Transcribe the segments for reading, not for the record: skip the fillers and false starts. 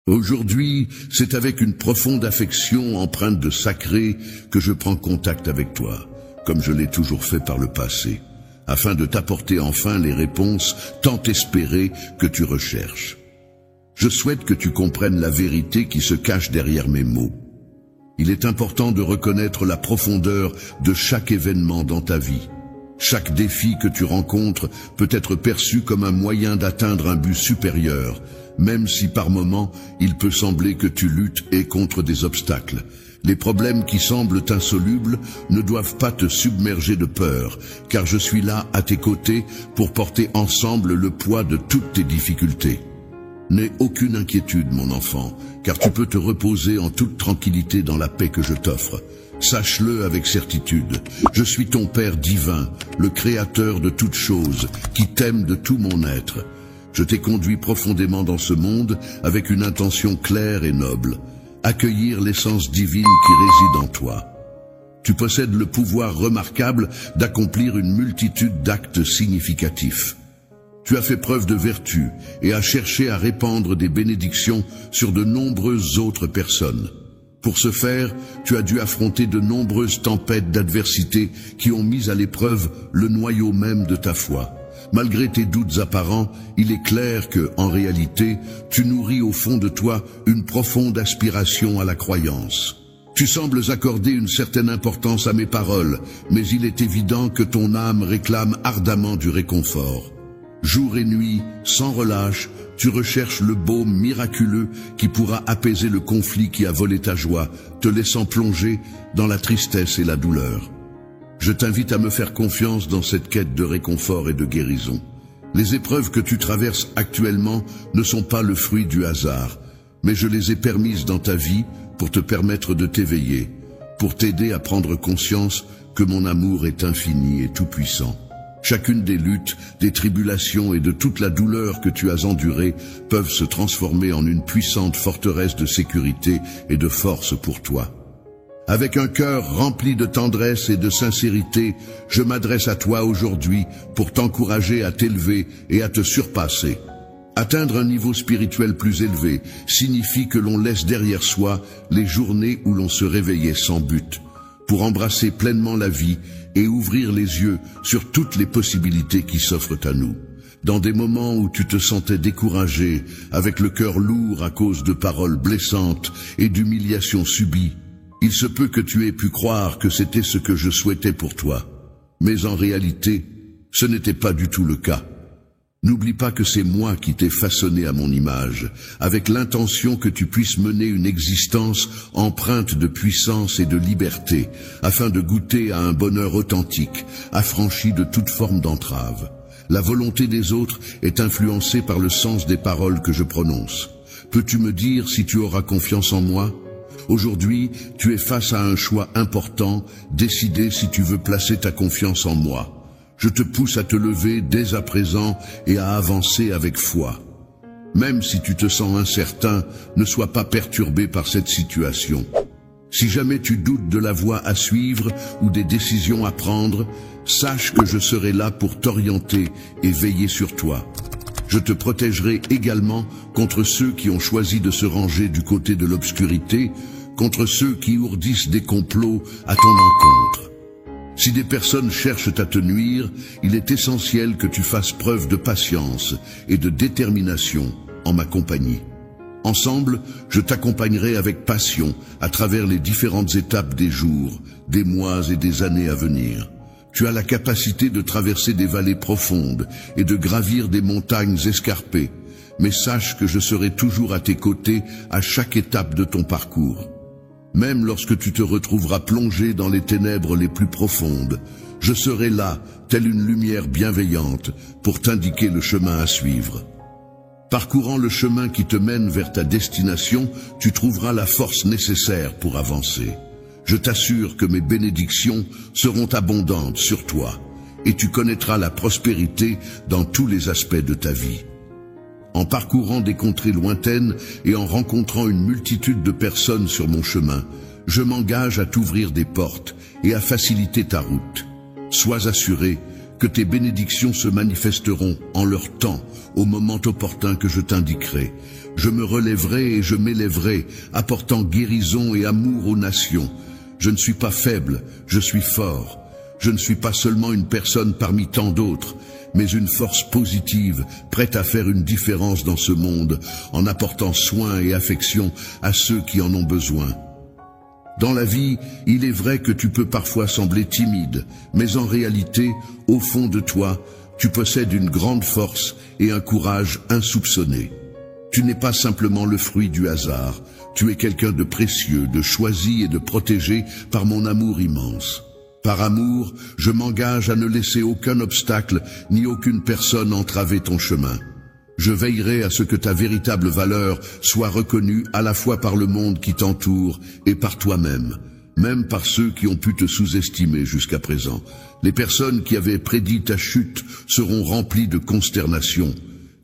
Aujourd'hui, c'est avec une profonde affection empreinte de sacré que je prends contact avec toi, comme je l'ai toujours fait par le passé, afin de t'apporter enfin les réponses tant espérées que tu recherches. Je souhaite que tu comprennes la vérité qui se cache derrière mes mots. Il est important de reconnaître la profondeur de chaque événement dans ta vie. Chaque défi que tu rencontres peut être perçu comme un moyen d'atteindre un but supérieur, même si par moments il peut sembler que tu luttes contre des obstacles. Les problèmes qui semblent insolubles ne doivent pas te submerger de peur, car je suis là à tes côtés pour porter ensemble le poids de toutes tes difficultés. N'aie aucune inquiétude, mon enfant, car tu peux te reposer en toute tranquillité dans la paix que je t'offre. Sache-le avec certitude, je suis ton Père divin, le Créateur de toutes choses, qui t'aime de tout mon être. Je t'ai conduit profondément dans ce monde avec une intention claire et noble, accueillir l'essence divine qui réside en toi. Tu possèdes le pouvoir remarquable d'accomplir une multitude d'actes significatifs. Tu as fait preuve de vertu et as cherché à répandre des bénédictions sur de nombreuses autres personnes. Pour ce faire, tu as dû affronter de nombreuses tempêtes d'adversité qui ont mis à l'épreuve le noyau même de ta foi. Malgré tes doutes apparents, il est clair que, en réalité, tu nourris au fond de toi une profonde aspiration à la croyance. Tu sembles accorder une certaine importance à mes paroles, mais il est évident que ton âme réclame ardemment du réconfort. Jour et nuit, sans relâche, tu recherches le baume miraculeux qui pourra apaiser le conflit qui a volé ta joie, te laissant plonger dans la tristesse et la douleur. Je t'invite à me faire confiance dans cette quête de réconfort et de guérison. Les épreuves que tu traverses actuellement ne sont pas le fruit du hasard, mais je les ai permises dans ta vie pour te permettre de t'éveiller, pour t'aider à prendre conscience que mon amour est infini et tout-puissant. Chacune des luttes, des tribulations et de toute la douleur que tu as endurée peuvent se transformer en une puissante forteresse de sécurité et de force pour toi. Avec un cœur rempli de tendresse et de sincérité, je m'adresse à toi aujourd'hui pour t'encourager à t'élever et à te surpasser. Atteindre un niveau spirituel plus élevé signifie que l'on laisse derrière soi les journées où l'on se réveillait sans but, pour embrasser pleinement la vie et ouvrir les yeux sur toutes les possibilités qui s'offrent à nous. Dans des moments où tu te sentais découragé, avec le cœur lourd à cause de paroles blessantes et d'humiliations subies, il se peut que tu aies pu croire que c'était ce que je souhaitais pour toi. Mais en réalité, ce n'était pas du tout le cas. N'oublie pas que c'est moi qui t'ai façonné à mon image, avec l'intention que tu puisses mener une existence empreinte de puissance et de liberté, afin de goûter à un bonheur authentique, affranchi de toute forme d'entrave. La volonté des autres est influencée par le sens des paroles que je prononce. Peux-tu me dire si tu auras confiance en moi ? Aujourd'hui, tu es face à un choix important, décider si tu veux placer ta confiance en moi. Je te pousse à te lever dès à présent et à avancer avec foi. Même si tu te sens incertain, ne sois pas perturbé par cette situation. Si jamais tu doutes de la voie à suivre ou des décisions à prendre, sache que je serai là pour t'orienter et veiller sur toi. Je te protégerai également contre ceux qui ont choisi de se ranger du côté de l'obscurité, contre ceux qui ourdissent des complots à ton encontre. Si des personnes cherchent à te nuire, il est essentiel que tu fasses preuve de patience et de détermination en ma compagnie. Ensemble, je t'accompagnerai avec passion à travers les différentes étapes des jours, des mois et des années à venir. Tu as la capacité de traverser des vallées profondes et de gravir des montagnes escarpées, mais sache que je serai toujours à tes côtés à chaque étape de ton parcours. Même lorsque tu te retrouveras plongé dans les ténèbres les plus profondes, je serai là, telle une lumière bienveillante, pour t'indiquer le chemin à suivre. Parcourant le chemin qui te mène vers ta destination, tu trouveras la force nécessaire pour avancer. Je t'assure que mes bénédictions seront abondantes sur toi, et tu connaîtras la prospérité dans tous les aspects de ta vie. En parcourant des contrées lointaines et en rencontrant une multitude de personnes sur mon chemin, je m'engage à t'ouvrir des portes et à faciliter ta route. Sois assuré que tes bénédictions se manifesteront en leur temps, au moment opportun que je t'indiquerai. Je me relèverai et je m'élèverai, apportant guérison et amour aux nations. Je ne suis pas faible, je suis fort. Je ne suis pas seulement une personne parmi tant d'autres, mais une force positive, prête à faire une différence dans ce monde, en apportant soin et affection à ceux qui en ont besoin. Dans la vie, il est vrai que tu peux parfois sembler timide, mais en réalité, au fond de toi, tu possèdes une grande force et un courage insoupçonné. Tu n'es pas simplement le fruit du hasard, tu es quelqu'un de précieux, de choisi et de protégé par mon amour immense. Par amour, je m'engage à ne laisser aucun obstacle ni aucune personne entraver ton chemin. Je veillerai à ce que ta véritable valeur soit reconnue à la fois par le monde qui t'entoure et par toi-même, même par ceux qui ont pu te sous-estimer jusqu'à présent. Les personnes qui avaient prédit ta chute seront remplies de consternation,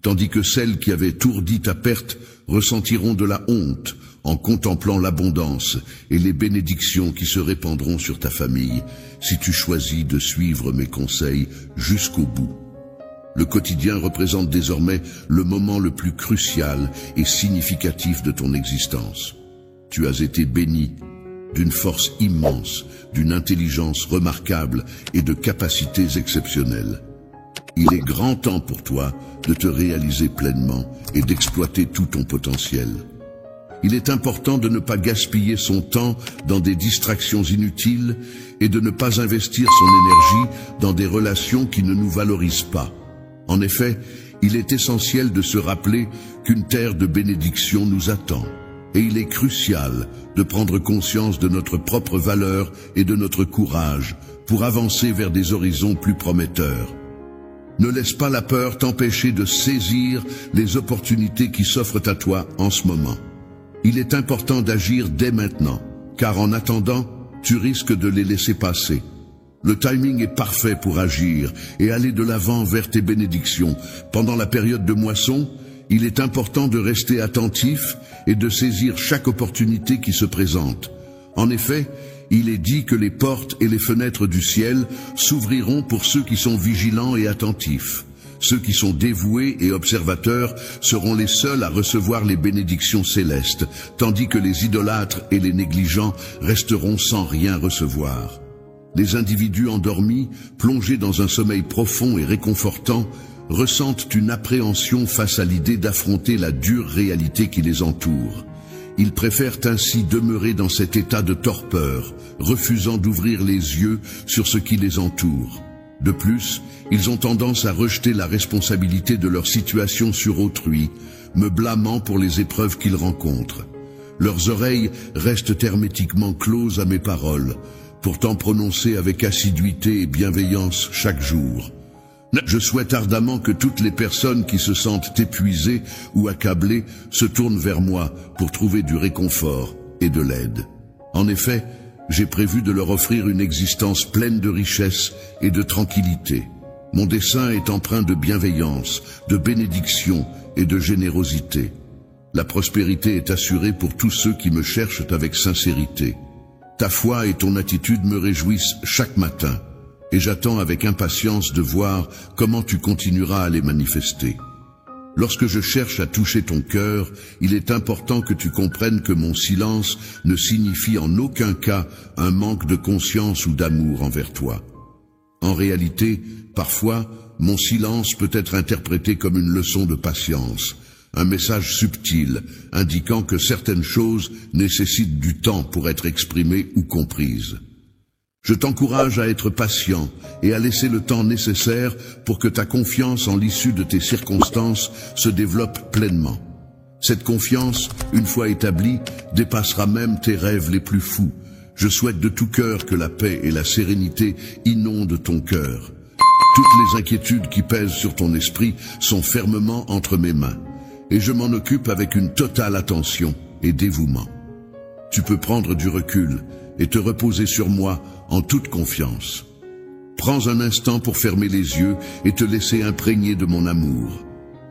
tandis que celles qui avaient ourdi ta perte ressentiront de la honte en contemplant l'abondance et les bénédictions qui se répandront sur ta famille si tu choisis de suivre mes conseils jusqu'au bout. Le quotidien représente désormais le moment le plus crucial et significatif de ton existence. Tu as été béni d'une force immense, d'une intelligence remarquable et de capacités exceptionnelles. Il est grand temps pour toi de te réaliser pleinement et d'exploiter tout ton potentiel. Il est important de ne pas gaspiller son temps dans des distractions inutiles et de ne pas investir son énergie dans des relations qui ne nous valorisent pas. En effet, il est essentiel de se rappeler qu'une terre de bénédiction nous attend. Et il est crucial de prendre conscience de notre propre valeur et de notre courage pour avancer vers des horizons plus prometteurs. Ne laisse pas la peur t'empêcher de saisir les opportunités qui s'offrent à toi en ce moment. Il est important d'agir dès maintenant, car en attendant, tu risques de les laisser passer. Le timing est parfait pour agir et aller de l'avant vers tes bénédictions. Pendant la période de moisson, il est important de rester attentif et de saisir chaque opportunité qui se présente. En effet, il est dit que les portes et les fenêtres du ciel s'ouvriront pour ceux qui sont vigilants et attentifs. Ceux qui sont dévoués et observateurs seront les seuls à recevoir les bénédictions célestes, tandis que les idolâtres et les négligents resteront sans rien recevoir. Les individus endormis, plongés dans un sommeil profond et réconfortant, ressentent une appréhension face à l'idée d'affronter la dure réalité qui les entoure. Ils préfèrent ainsi demeurer dans cet état de torpeur, refusant d'ouvrir les yeux sur ce qui les entoure. De plus, ils ont tendance à rejeter la responsabilité de leur situation sur autrui, me blâmant pour les épreuves qu'ils rencontrent. Leurs oreilles restent hermétiquement closes à mes paroles, pourtant prononcées avec assiduité et bienveillance chaque jour. Je souhaite ardemment que toutes les personnes qui se sentent épuisées ou accablées se tournent vers moi pour trouver du réconfort et de l'aide. En effet, j'ai prévu de leur offrir une existence pleine de richesse et de tranquillité. Mon dessein est empreint de bienveillance, de bénédiction et de générosité. La prospérité est assurée pour tous ceux qui me cherchent avec sincérité. Ta foi et ton attitude me réjouissent chaque matin, et j'attends avec impatience de voir comment tu continueras à les manifester. Lorsque je cherche à toucher ton cœur, il est important que tu comprennes que mon silence ne signifie en aucun cas un manque de conscience ou d'amour envers toi. En réalité, parfois, mon silence peut être interprété comme une leçon de patience, un message subtil indiquant que certaines choses nécessitent du temps pour être exprimées ou comprises. Je t'encourage à être patient et à laisser le temps nécessaire pour que ta confiance en l'issue de tes circonstances se développe pleinement. Cette confiance, une fois établie, dépassera même tes rêves les plus fous. Je souhaite de tout cœur que la paix et la sérénité inondent ton cœur. Toutes les inquiétudes qui pèsent sur ton esprit sont fermement entre mes mains, et je m'en occupe avec une totale attention et dévouement. Tu peux prendre du recul et te reposer sur moi en toute confiance. Prends un instant pour fermer les yeux et te laisser imprégner de mon amour.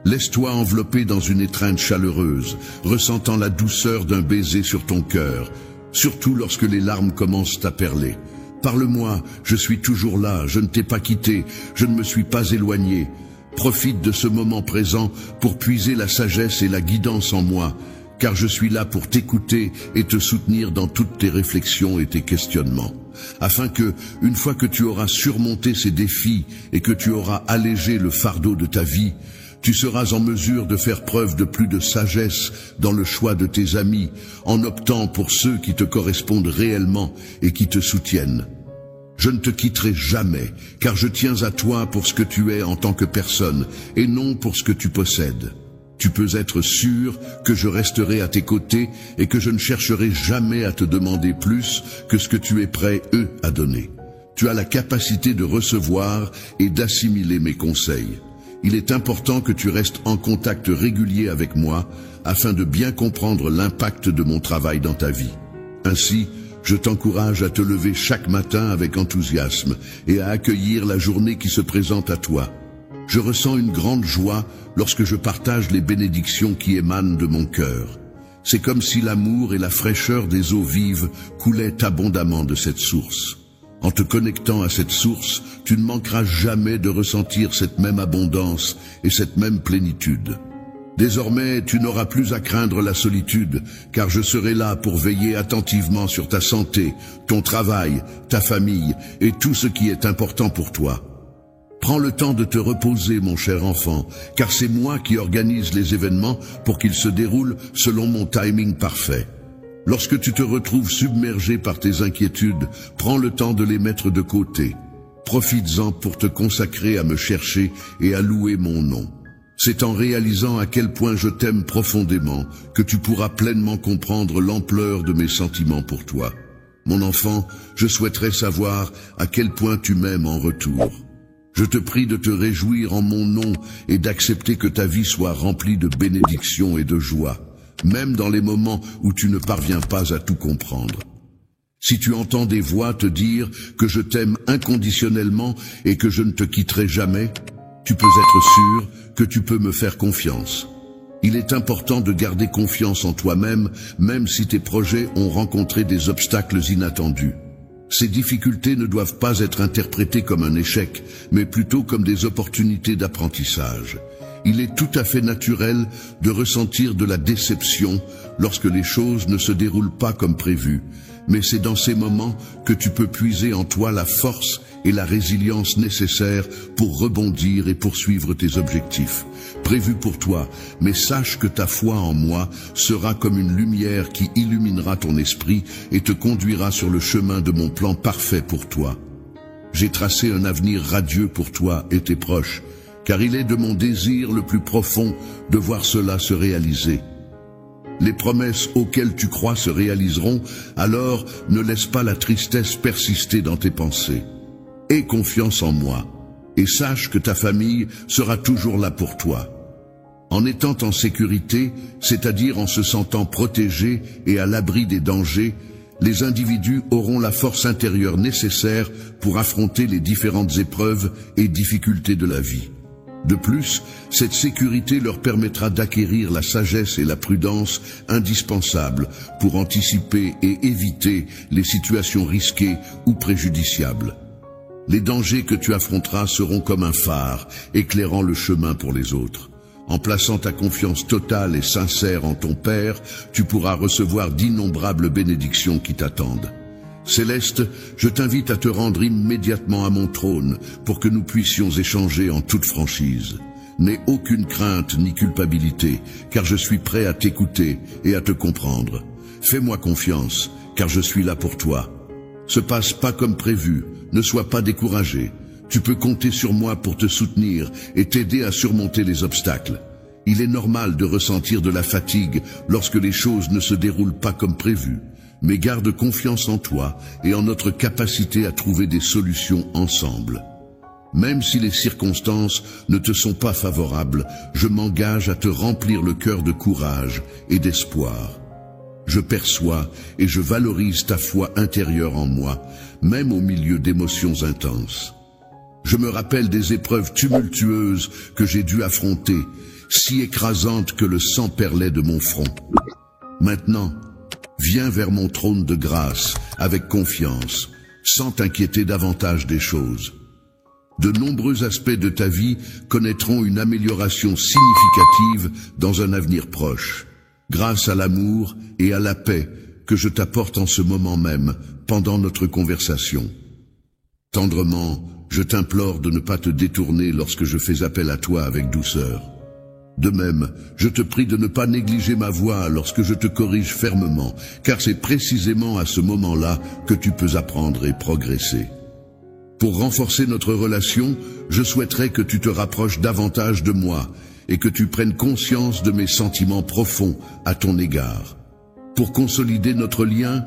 Laisse-toi envelopper dans une étreinte chaleureuse, ressentant la douceur d'un baiser sur ton cœur, surtout lorsque les larmes commencent à perler. Parle-moi, je suis toujours là, je ne t'ai pas quitté, je ne me suis pas éloigné. Profite de ce moment présent pour puiser la sagesse et la guidance en moi, car je suis là pour t'écouter et te soutenir dans toutes tes réflexions et tes questionnements, afin que, une fois que tu auras surmonté ces défis et que tu auras allégé le fardeau de ta vie, tu seras en mesure de faire preuve de plus de sagesse dans le choix de tes amis, en optant pour ceux qui te correspondent réellement et qui te soutiennent. Je ne te quitterai jamais, car je tiens à toi pour ce que tu es en tant que personne, et non pour ce que tu possèdes. Tu peux être sûr que je resterai à tes côtés et que je ne chercherai jamais à te demander plus que ce que tu es prêt, à donner. Tu as la capacité de recevoir et d'assimiler mes conseils. Il est important que tu restes en contact régulier avec moi afin de bien comprendre l'impact de mon travail dans ta vie. Ainsi, je t'encourage à te lever chaque matin avec enthousiasme et à accueillir la journée qui se présente à toi. Je ressens une grande joie lorsque je partage les bénédictions qui émanent de mon cœur. C'est comme si l'amour et la fraîcheur des eaux vives coulaient abondamment de cette source. En te connectant à cette source, tu ne manqueras jamais de ressentir cette même abondance et cette même plénitude. Désormais, tu n'auras plus à craindre la solitude, car je serai là pour veiller attentivement sur ta santé, ton travail, ta famille et tout ce qui est important pour toi. Prends le temps de te reposer, mon cher enfant, car c'est moi qui organise les événements pour qu'ils se déroulent selon mon timing parfait. Lorsque tu te retrouves submergé par tes inquiétudes, prends le temps de les mettre de côté. Profites-en pour te consacrer à me chercher et à louer mon nom. C'est en réalisant à quel point je t'aime profondément que tu pourras pleinement comprendre l'ampleur de mes sentiments pour toi. Mon enfant, je souhaiterais savoir à quel point tu m'aimes en retour. Je te prie de te réjouir en mon nom et d'accepter que ta vie soit remplie de bénédictions et de joie, même dans les moments où tu ne parviens pas à tout comprendre. Si tu entends des voix te dire que je t'aime inconditionnellement et que je ne te quitterai jamais, tu peux être sûr que tu peux me faire confiance. Il est important de garder confiance en toi-même, même si tes projets ont rencontré des obstacles inattendus. Ces difficultés ne doivent pas être interprétées comme un échec, mais plutôt comme des opportunités d'apprentissage. Il est tout à fait naturel de ressentir de la déception lorsque les choses ne se déroulent pas comme prévu, mais c'est dans ces moments que tu peux puiser en toi la force et la résilience nécessaires pour rebondir et poursuivre tes objectifs, prévus pour toi, mais sache que ta foi en moi sera comme une lumière qui illuminera ton esprit et te conduira sur le chemin de mon plan parfait pour toi. J'ai tracé un avenir radieux pour toi et tes proches, car il est de mon désir le plus profond de voir cela se réaliser. Les promesses auxquelles tu crois se réaliseront, alors ne laisse pas la tristesse persister dans tes pensées. Aie confiance en moi, et sache que ta famille sera toujours là pour toi. En étant en sécurité, c'est-à-dire en se sentant protégés et à l'abri des dangers, les individus auront la force intérieure nécessaire pour affronter les différentes épreuves et difficultés de la vie. De plus, cette sécurité leur permettra d'acquérir la sagesse et la prudence indispensables pour anticiper et éviter les situations risquées ou préjudiciables. Les dangers que tu affronteras seront comme un phare, éclairant le chemin pour les autres. En plaçant ta confiance totale et sincère en ton Père, tu pourras recevoir d'innombrables bénédictions qui t'attendent. Céleste, je t'invite à te rendre immédiatement à mon trône pour que nous puissions échanger en toute franchise. N'aie aucune crainte ni culpabilité, car je suis prêt à t'écouter et à te comprendre. Fais-moi confiance, car je suis là pour toi. Se passe pas comme prévu, ne sois pas découragé. Tu peux compter sur moi pour te soutenir et t'aider à surmonter les obstacles. Il est normal de ressentir de la fatigue lorsque les choses ne se déroulent pas comme prévu, mais garde confiance en toi et en notre capacité à trouver des solutions ensemble. Même si les circonstances ne te sont pas favorables, je m'engage à te remplir le cœur de courage et d'espoir. Je perçois et je valorise ta foi intérieure en moi, même au milieu d'émotions intenses. Je me rappelle des épreuves tumultueuses que j'ai dû affronter, si écrasantes que le sang perlait de mon front. Maintenant, viens vers mon trône de grâce avec confiance. sans t'inquiéter davantage des choses. De nombreux aspects de ta vie connaîtront une amélioration significative dans un avenir proche, grâce à l'amour et à la paix que je t'apporte en ce moment même, pendant notre conversation. Tendrement, je t'implore de ne pas te détourner lorsque je fais appel à toi avec douceur. De même, je te prie de ne pas négliger ma voix lorsque je te corrige fermement, car c'est précisément à ce moment-là que tu peux apprendre et progresser. Pour renforcer notre relation, je souhaiterais que tu te rapproches davantage de moi et que tu prennes conscience de mes sentiments profonds à ton égard. Pour consolider notre lien,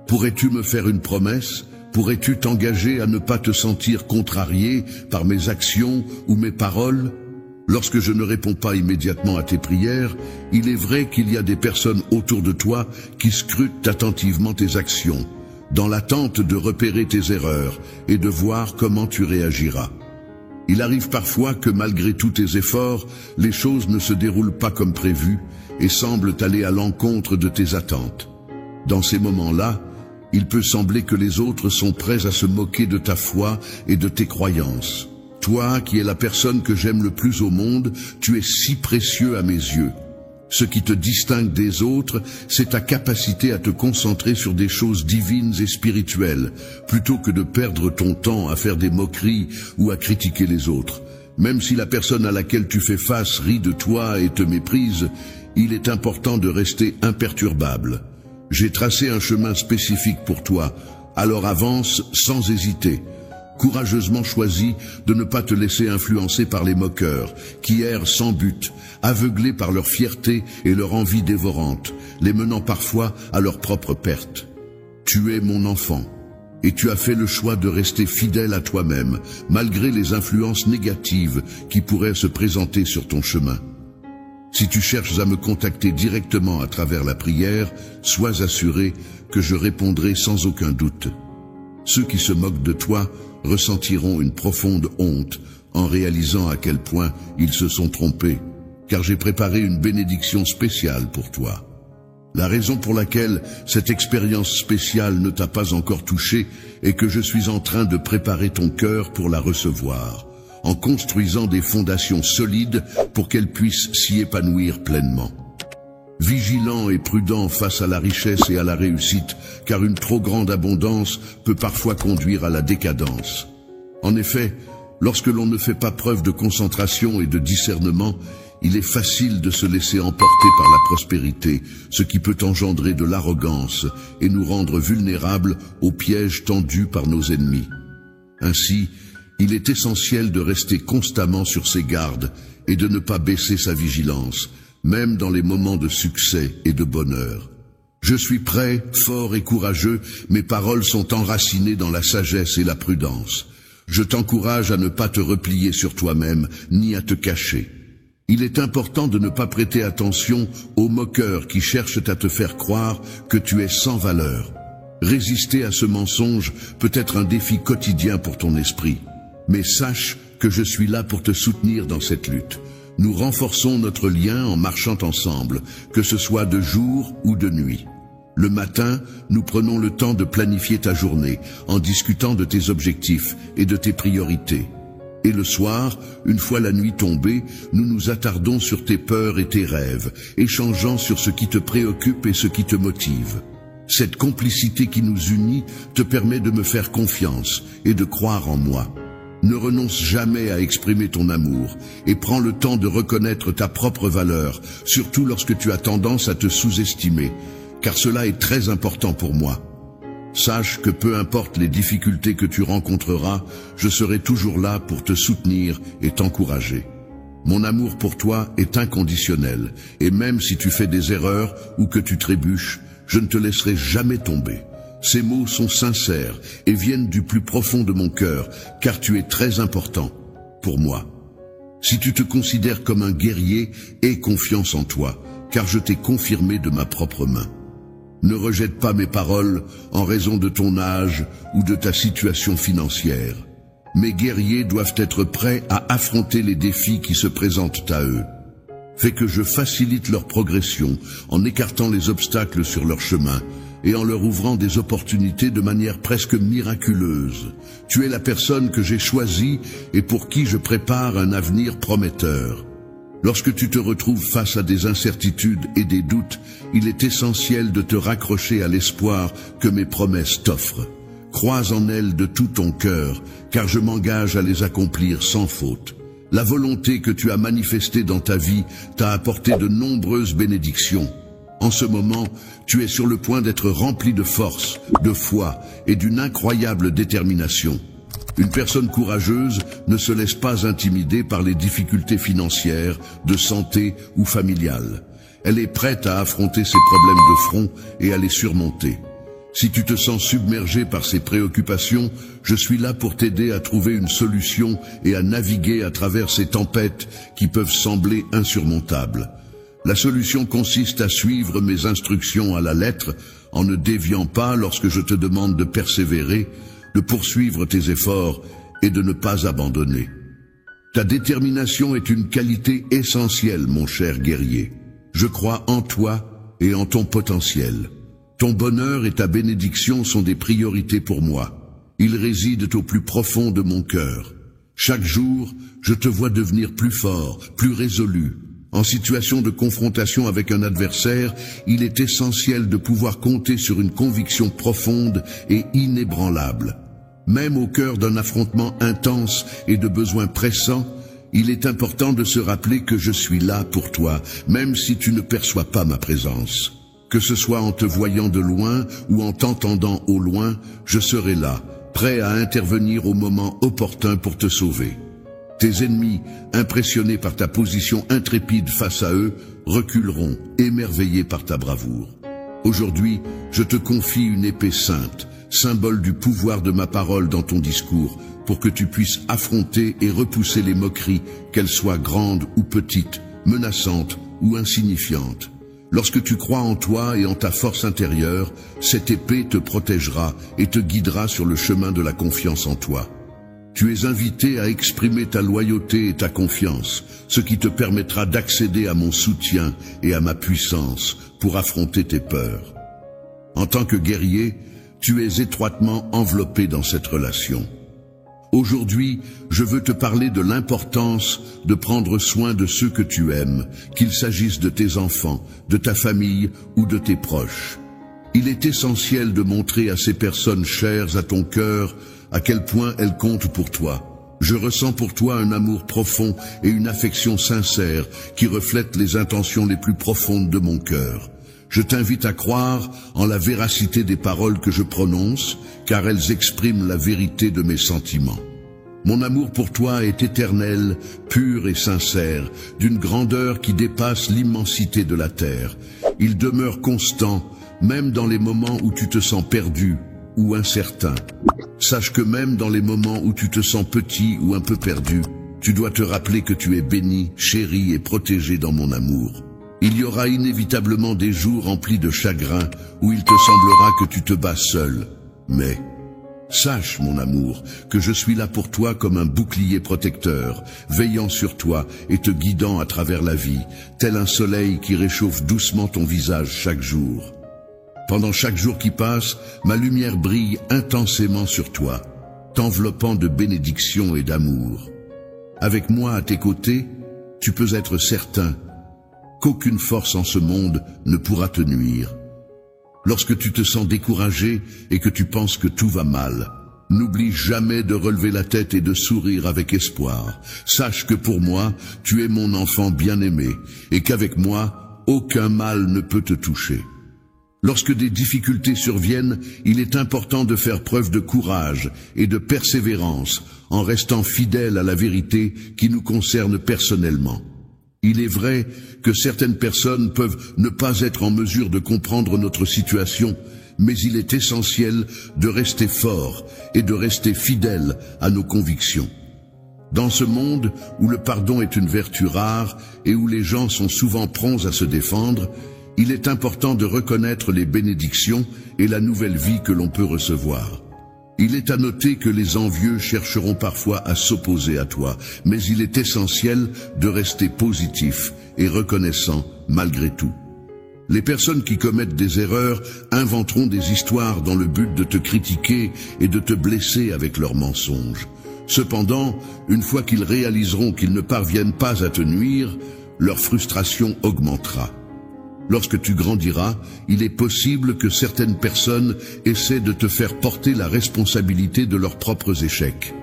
pourrais-tu me faire une promesse ? Pourrais-tu t'engager à ne pas te sentir contrarié par mes actions ou mes paroles ? Lorsque je ne réponds pas immédiatement à tes prières, il est vrai qu'il y a des personnes autour de toi qui scrutent attentivement tes actions, dans l'attente de repérer tes erreurs et de voir comment tu réagiras. Il arrive parfois que malgré tous tes efforts, les choses ne se déroulent pas comme prévu et semblent aller à l'encontre de tes attentes. Dans ces moments-là, il peut sembler que les autres sont prêts à se moquer de ta foi et de tes croyances. Toi, qui es la personne que j'aime le plus au monde, tu es si précieux à mes yeux. Ce qui te distingue des autres, c'est ta capacité à te concentrer sur des choses divines et spirituelles, plutôt que de perdre ton temps à faire des moqueries ou à critiquer les autres. Même si la personne à laquelle tu fais face rit de toi et te méprise, il est important de rester imperturbable. J'ai tracé un chemin spécifique pour toi, alors avance sans hésiter. Courageusement choisis de ne pas te laisser influencer par les moqueurs, qui errent sans but, aveuglés par leur fierté et leur envie dévorante, les menant parfois à leur propre perte. Tu es mon enfant, et tu as fait le choix de rester fidèle à toi-même, malgré les influences négatives qui pourraient se présenter sur ton chemin. Si tu cherches à me contacter directement à travers la prière, sois assuré que je répondrai sans aucun doute. Ceux qui se moquent de toi ressentiront une profonde honte en réalisant à quel point ils se sont trompés, car j'ai préparé une bénédiction spéciale pour toi. La raison pour laquelle cette expérience spéciale ne t'a pas encore touché est que je suis en train de préparer ton cœur pour la recevoir, en construisant des fondations solides pour qu'elle puisse s'y épanouir pleinement. Vigilant et prudent face à la richesse et à la réussite, car une trop grande abondance peut parfois conduire à la décadence. En effet, lorsque l'on ne fait pas preuve de concentration et de discernement, il est facile de se laisser emporter par la prospérité, ce qui peut engendrer de l'arrogance et nous rendre vulnérables aux pièges tendus par nos ennemis. Ainsi, il est essentiel de rester constamment sur ses gardes et de ne pas baisser sa vigilance, même dans les moments de succès et de bonheur. Je suis prêt, fort et courageux, mes paroles sont enracinées dans la sagesse et la prudence. Je t'encourage à ne pas te replier sur toi-même, ni à te cacher. Il est important de ne pas prêter attention aux moqueurs qui cherchent à te faire croire que tu es sans valeur. Résister à ce mensonge peut être un défi quotidien pour ton esprit. Mais sache que je suis là pour te soutenir dans cette lutte. Nous renforçons notre lien en marchant ensemble, que ce soit de jour ou de nuit. Le matin, nous prenons le temps de planifier ta journée, en discutant de tes objectifs et de tes priorités. Et le soir, une fois la nuit tombée, nous nous attardons sur tes peurs et tes rêves, échangeant sur ce qui te préoccupe et ce qui te motive. Cette complicité qui nous unit te permet de me faire confiance et de croire en moi. Ne renonce jamais à exprimer ton amour et prends le temps de reconnaître ta propre valeur, surtout lorsque tu as tendance à te sous-estimer, car cela est très important pour moi. Sache que peu importe les difficultés que tu rencontreras, je serai toujours là pour te soutenir et t'encourager. Mon amour pour toi est inconditionnel, et même si tu fais des erreurs ou que tu trébuches, je ne te laisserai jamais tomber. Ces mots sont sincères et viennent du plus profond de mon cœur, car tu es très important pour moi. Si tu te considères comme un guerrier, aie confiance en toi, car je t'ai confirmé de ma propre main. Ne rejette pas mes paroles en raison de ton âge ou de ta situation financière. Mes guerriers doivent être prêts à affronter les défis qui se présentent à eux. Fais que je facilite leur progression en écartant les obstacles sur leur chemin et en leur ouvrant des opportunités de manière presque miraculeuse. Tu es la personne que j'ai choisie et pour qui je prépare un avenir prometteur. Lorsque tu te retrouves face à des incertitudes et des doutes, il est essentiel de te raccrocher à l'espoir que mes promesses t'offrent. Crois en elles de tout ton cœur, car je m'engage à les accomplir sans faute. La volonté que tu as manifestée dans ta vie t'a apporté de nombreuses bénédictions. En ce moment, tu es sur le point d'être rempli de force, de foi et d'une incroyable détermination. Une personne courageuse ne se laisse pas intimider par les difficultés financières, de santé ou familiales. Elle est prête à affronter ses problèmes de front et à les surmonter. Si tu te sens submergé par ces préoccupations, je suis là pour t'aider à trouver une solution et à naviguer à travers ces tempêtes qui peuvent sembler insurmontables. La solution consiste à suivre mes instructions à la lettre, en ne déviant pas lorsque je te demande de persévérer, de poursuivre tes efforts et de ne pas abandonner. Ta détermination est une qualité essentielle, mon cher guerrier. Je crois en toi et en ton potentiel. Ton bonheur et ta bénédiction sont des priorités pour moi. Ils résident au plus profond de mon cœur. Chaque jour, je te vois devenir plus fort, plus résolu. En situation de confrontation avec un adversaire, il est essentiel de pouvoir compter sur une conviction profonde et inébranlable. Même au cœur d'un affrontement intense et de besoins pressants, il est important de se rappeler que je suis là pour toi, même si tu ne perçois pas ma présence. Que ce soit en te voyant de loin ou en t'entendant au loin, je serai là, prêt à intervenir au moment opportun pour te sauver. Tes ennemis, impressionnés par ta position intrépide face à eux, reculeront, émerveillés par ta bravoure. Aujourd'hui, je te confie une épée sainte, symbole du pouvoir de ma parole dans ton discours, pour que tu puisses affronter et repousser les moqueries, qu'elles soient grandes ou petites, menaçantes ou insignifiantes. Lorsque tu crois en toi et en ta force intérieure, cette épée te protégera et te guidera sur le chemin de la confiance en toi. Tu es invité à exprimer ta loyauté et ta confiance, ce qui te permettra d'accéder à mon soutien et à ma puissance pour affronter tes peurs. En tant que guerrier, tu es étroitement enveloppé dans cette relation. Aujourd'hui, je veux te parler de l'importance de prendre soin de ceux que tu aimes, qu'il s'agisse de tes enfants, de ta famille ou de tes proches. Il est essentiel de montrer à ces personnes chères à ton cœur à quel point elles comptent pour toi. Je ressens pour toi un amour profond et une affection sincère qui reflètent les intentions les plus profondes de mon cœur. Je t'invite à croire en la véracité des paroles que je prononce, car elles expriment la vérité de mes sentiments. Mon amour pour toi est éternel, pur et sincère, d'une grandeur qui dépasse l'immensité de la terre. Il demeure constant, même dans les moments où tu te sens perdu ou incertain. Sache que même dans les moments où tu te sens petit ou un peu perdu, tu dois te rappeler que tu es béni, chéri et protégé dans mon amour. Il y aura inévitablement des jours remplis de chagrin où il te semblera que tu te bats seul. Mais sache, mon amour, que je suis là pour toi comme un bouclier protecteur, veillant sur toi et te guidant à travers la vie, tel un soleil qui réchauffe doucement ton visage chaque jour. Pendant chaque jour qui passe, ma lumière brille intensément sur toi, t'enveloppant de bénédictions et d'amour. Avec moi à tes côtés, tu peux être certain qu'aucune force en ce monde ne pourra te nuire. Lorsque tu te sens découragé et que tu penses que tout va mal, n'oublie jamais de relever la tête et de sourire avec espoir. Sache que pour moi, tu es mon enfant bien-aimé et qu'avec moi, aucun mal ne peut te toucher. Lorsque des difficultés surviennent, il est important de faire preuve de courage et de persévérance en restant fidèle à la vérité qui nous concerne personnellement. Il est vrai que certaines personnes peuvent ne pas être en mesure de comprendre notre situation, mais il est essentiel de rester fort et de rester fidèle à nos convictions. Dans ce monde où le pardon est une vertu rare et où les gens sont souvent prompts à se défendre, il est important de reconnaître les bénédictions et la nouvelle vie que l'on peut recevoir. Il est à noter que les envieux chercheront parfois à s'opposer à toi, mais il est essentiel de rester positif et reconnaissant malgré tout. Les personnes qui commettent des erreurs inventeront des histoires dans le but de te critiquer et de te blesser avec leurs mensonges. Cependant, une fois qu'ils réaliseront qu'ils ne parviennent pas à te nuire, leur frustration augmentera. Lorsque tu grandiras, il est possible que certaines personnes essaient de te faire porter la responsabilité de leurs propres échecs.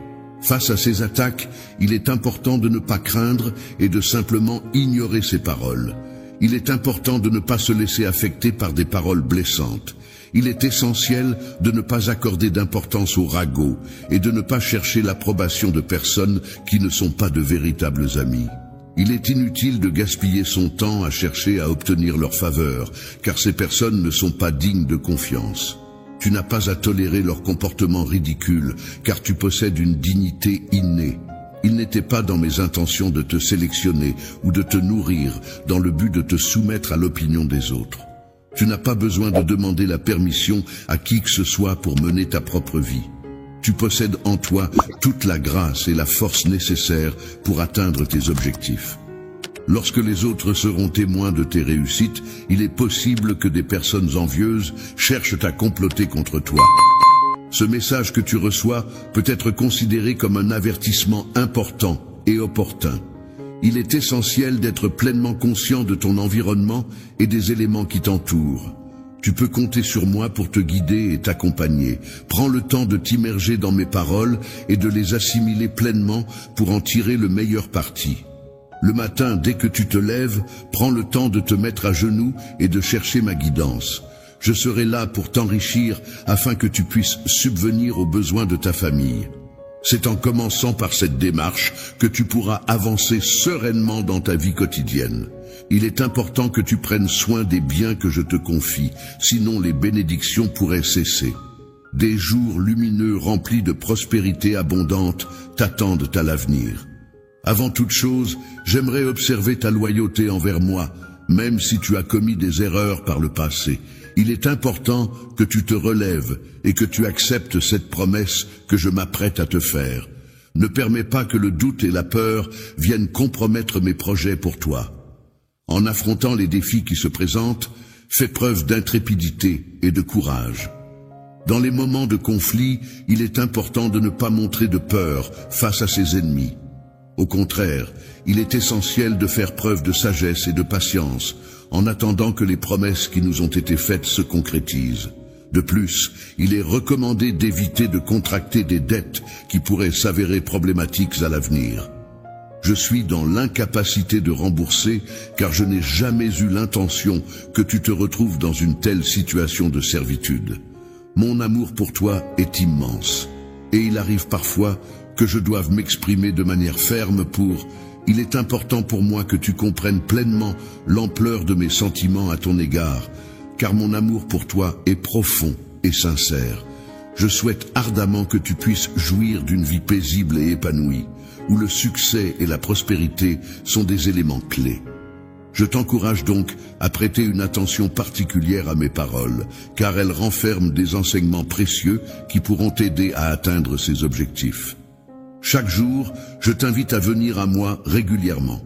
Face à ces attaques, il est important de ne pas craindre et de simplement ignorer ces paroles. Il est important de ne pas se laisser affecter par des paroles blessantes. Il est essentiel de ne pas accorder d'importance aux ragots et de ne pas chercher l'approbation de personnes qui ne sont pas de véritables amis. Il est inutile de gaspiller son temps à chercher à obtenir leur faveur, car ces personnes ne sont pas dignes de confiance. Tu n'as pas à tolérer leur comportement ridicule, car tu possèdes une dignité innée. Il n'était pas dans mes intentions de te sélectionner ou de te nourrir dans le but de te soumettre à l'opinion des autres. Tu n'as pas besoin de demander la permission à qui que ce soit pour mener ta propre vie. Tu possèdes en toi toute la grâce et la force nécessaires pour atteindre tes objectifs. Lorsque les autres seront témoins de tes réussites, il est possible que des personnes envieuses cherchent à comploter contre toi. Ce message que tu reçois peut être considéré comme un avertissement important et opportun. Il est essentiel d'être pleinement conscient de ton environnement et des éléments qui t'entourent. Tu peux compter sur moi pour te guider et t'accompagner. Prends le temps de t'immerger dans mes paroles et de les assimiler pleinement pour en tirer le meilleur parti. Le matin, dès que tu te lèves, prends le temps de te mettre à genoux et de chercher ma guidance. Je serai là pour t'enrichir afin que tu puisses subvenir aux besoins de ta famille. C'est en commençant par cette démarche que tu pourras avancer sereinement dans ta vie quotidienne. Il est important que tu prennes soin des biens que je te confie, sinon les bénédictions pourraient cesser. Des jours lumineux remplis de prospérité abondante t'attendent à l'avenir. Avant toute chose, j'aimerais observer ta loyauté envers moi, même si tu as commis des erreurs par le passé. Il est important que tu te relèves et que tu acceptes cette promesse que je m'apprête à te faire. Ne permets pas que le doute et la peur viennent compromettre mes projets pour toi. En affrontant les défis qui se présentent, fais preuve d'intrépidité et de courage. Dans les moments de conflit, il est important de ne pas montrer de peur face à ses ennemis. Au contraire, il est essentiel de faire preuve de sagesse et de patience, en attendant que les promesses qui nous ont été faites se concrétisent. De plus, il est recommandé d'éviter de contracter des dettes qui pourraient s'avérer problématiques à l'avenir. Je suis dans l'incapacité de rembourser car je n'ai jamais eu l'intention que tu te retrouves dans une telle situation de servitude. Mon amour pour toi est immense, et il arrive parfois que je doive m'exprimer de manière ferme Il est important pour moi que tu comprennes pleinement l'ampleur de mes sentiments à ton égard, car mon amour pour toi est profond et sincère. Je souhaite ardemment que tu puisses jouir d'une vie paisible et épanouie, où le succès et la prospérité sont des éléments clés. Je t'encourage donc à prêter une attention particulière à mes paroles, car elles renferment des enseignements précieux qui pourront t'aider à atteindre ces objectifs. Chaque jour, je t'invite à venir à moi régulièrement.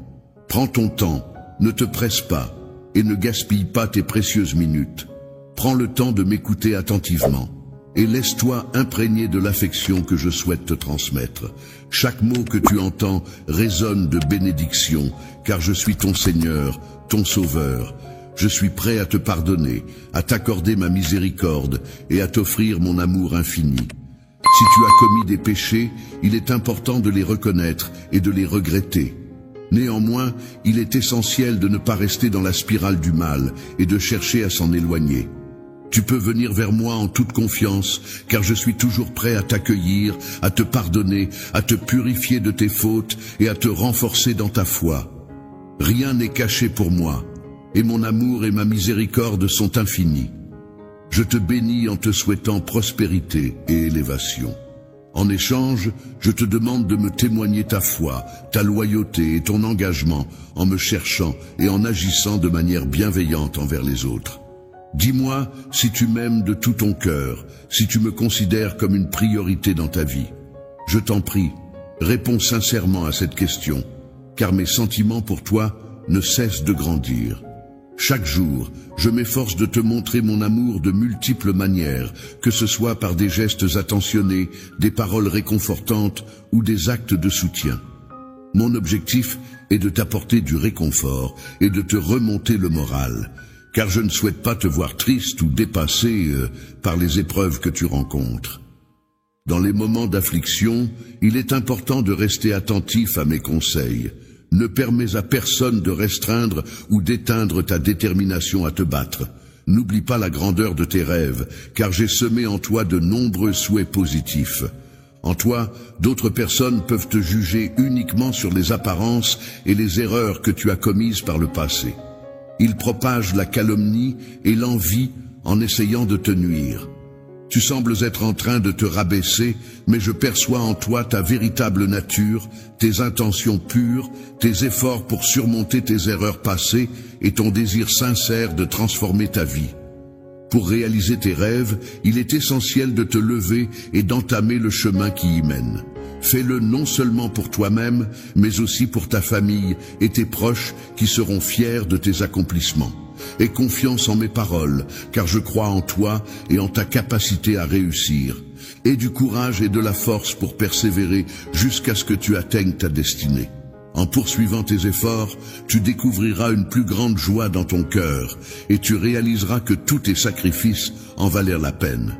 Prends ton temps, ne te presse pas et ne gaspille pas tes précieuses minutes. Prends le temps de m'écouter attentivement et laisse-toi imprégner de l'affection que je souhaite te transmettre. Chaque mot que tu entends résonne de bénédiction, car je suis ton Seigneur, ton Sauveur. Je suis prêt à te pardonner, à t'accorder ma miséricorde et à t'offrir mon amour infini. Si tu as commis des péchés, il est important de les reconnaître et de les regretter. Néanmoins, il est essentiel de ne pas rester dans la spirale du mal et de chercher à s'en éloigner. Tu peux venir vers moi en toute confiance, car je suis toujours prêt à t'accueillir, à te pardonner, à te purifier de tes fautes et à te renforcer dans ta foi. Rien n'est caché pour moi, et mon amour et ma miséricorde sont infinis. Je te bénis en te souhaitant prospérité et élévation. En échange, je te demande de me témoigner ta foi, ta loyauté et ton engagement en me cherchant et en agissant de manière bienveillante envers les autres. Dis-moi si tu m'aimes de tout ton cœur, si tu me considères comme une priorité dans ta vie. Je t'en prie, réponds sincèrement à cette question, car mes sentiments pour toi ne cessent de grandir. Chaque jour, je m'efforce de te montrer mon amour de multiples manières, que ce soit par des gestes attentionnés, des paroles réconfortantes ou des actes de soutien. Mon objectif est de t'apporter du réconfort et de te remonter le moral, car je ne souhaite pas te voir triste ou dépassé par les épreuves que tu rencontres. Dans les moments d'affliction, il est important de rester attentif à mes conseils. Ne permets à personne de restreindre ou d'éteindre ta détermination à te battre. N'oublie pas la grandeur de tes rêves, car j'ai semé en toi de nombreux souhaits positifs. En toi, d'autres personnes peuvent te juger uniquement sur les apparences et les erreurs que tu as commises par le passé. Ils propagent la calomnie et l'envie en essayant de te nuire. Tu sembles être en train de te rabaisser, mais je perçois en toi ta véritable nature, tes intentions pures, tes efforts pour surmonter tes erreurs passées et ton désir sincère de transformer ta vie. Pour réaliser tes rêves, il est essentiel de te lever et d'entamer le chemin qui y mène. Fais-le non seulement pour toi-même, mais aussi pour ta famille et tes proches qui seront fiers de tes accomplissements. Aie confiance en mes paroles, car je crois en toi et en ta capacité à réussir. Aie du courage et de la force pour persévérer jusqu'à ce que tu atteignes ta destinée. En poursuivant tes efforts, tu découvriras une plus grande joie dans ton cœur et tu réaliseras que tous tes sacrifices en valèrent la peine.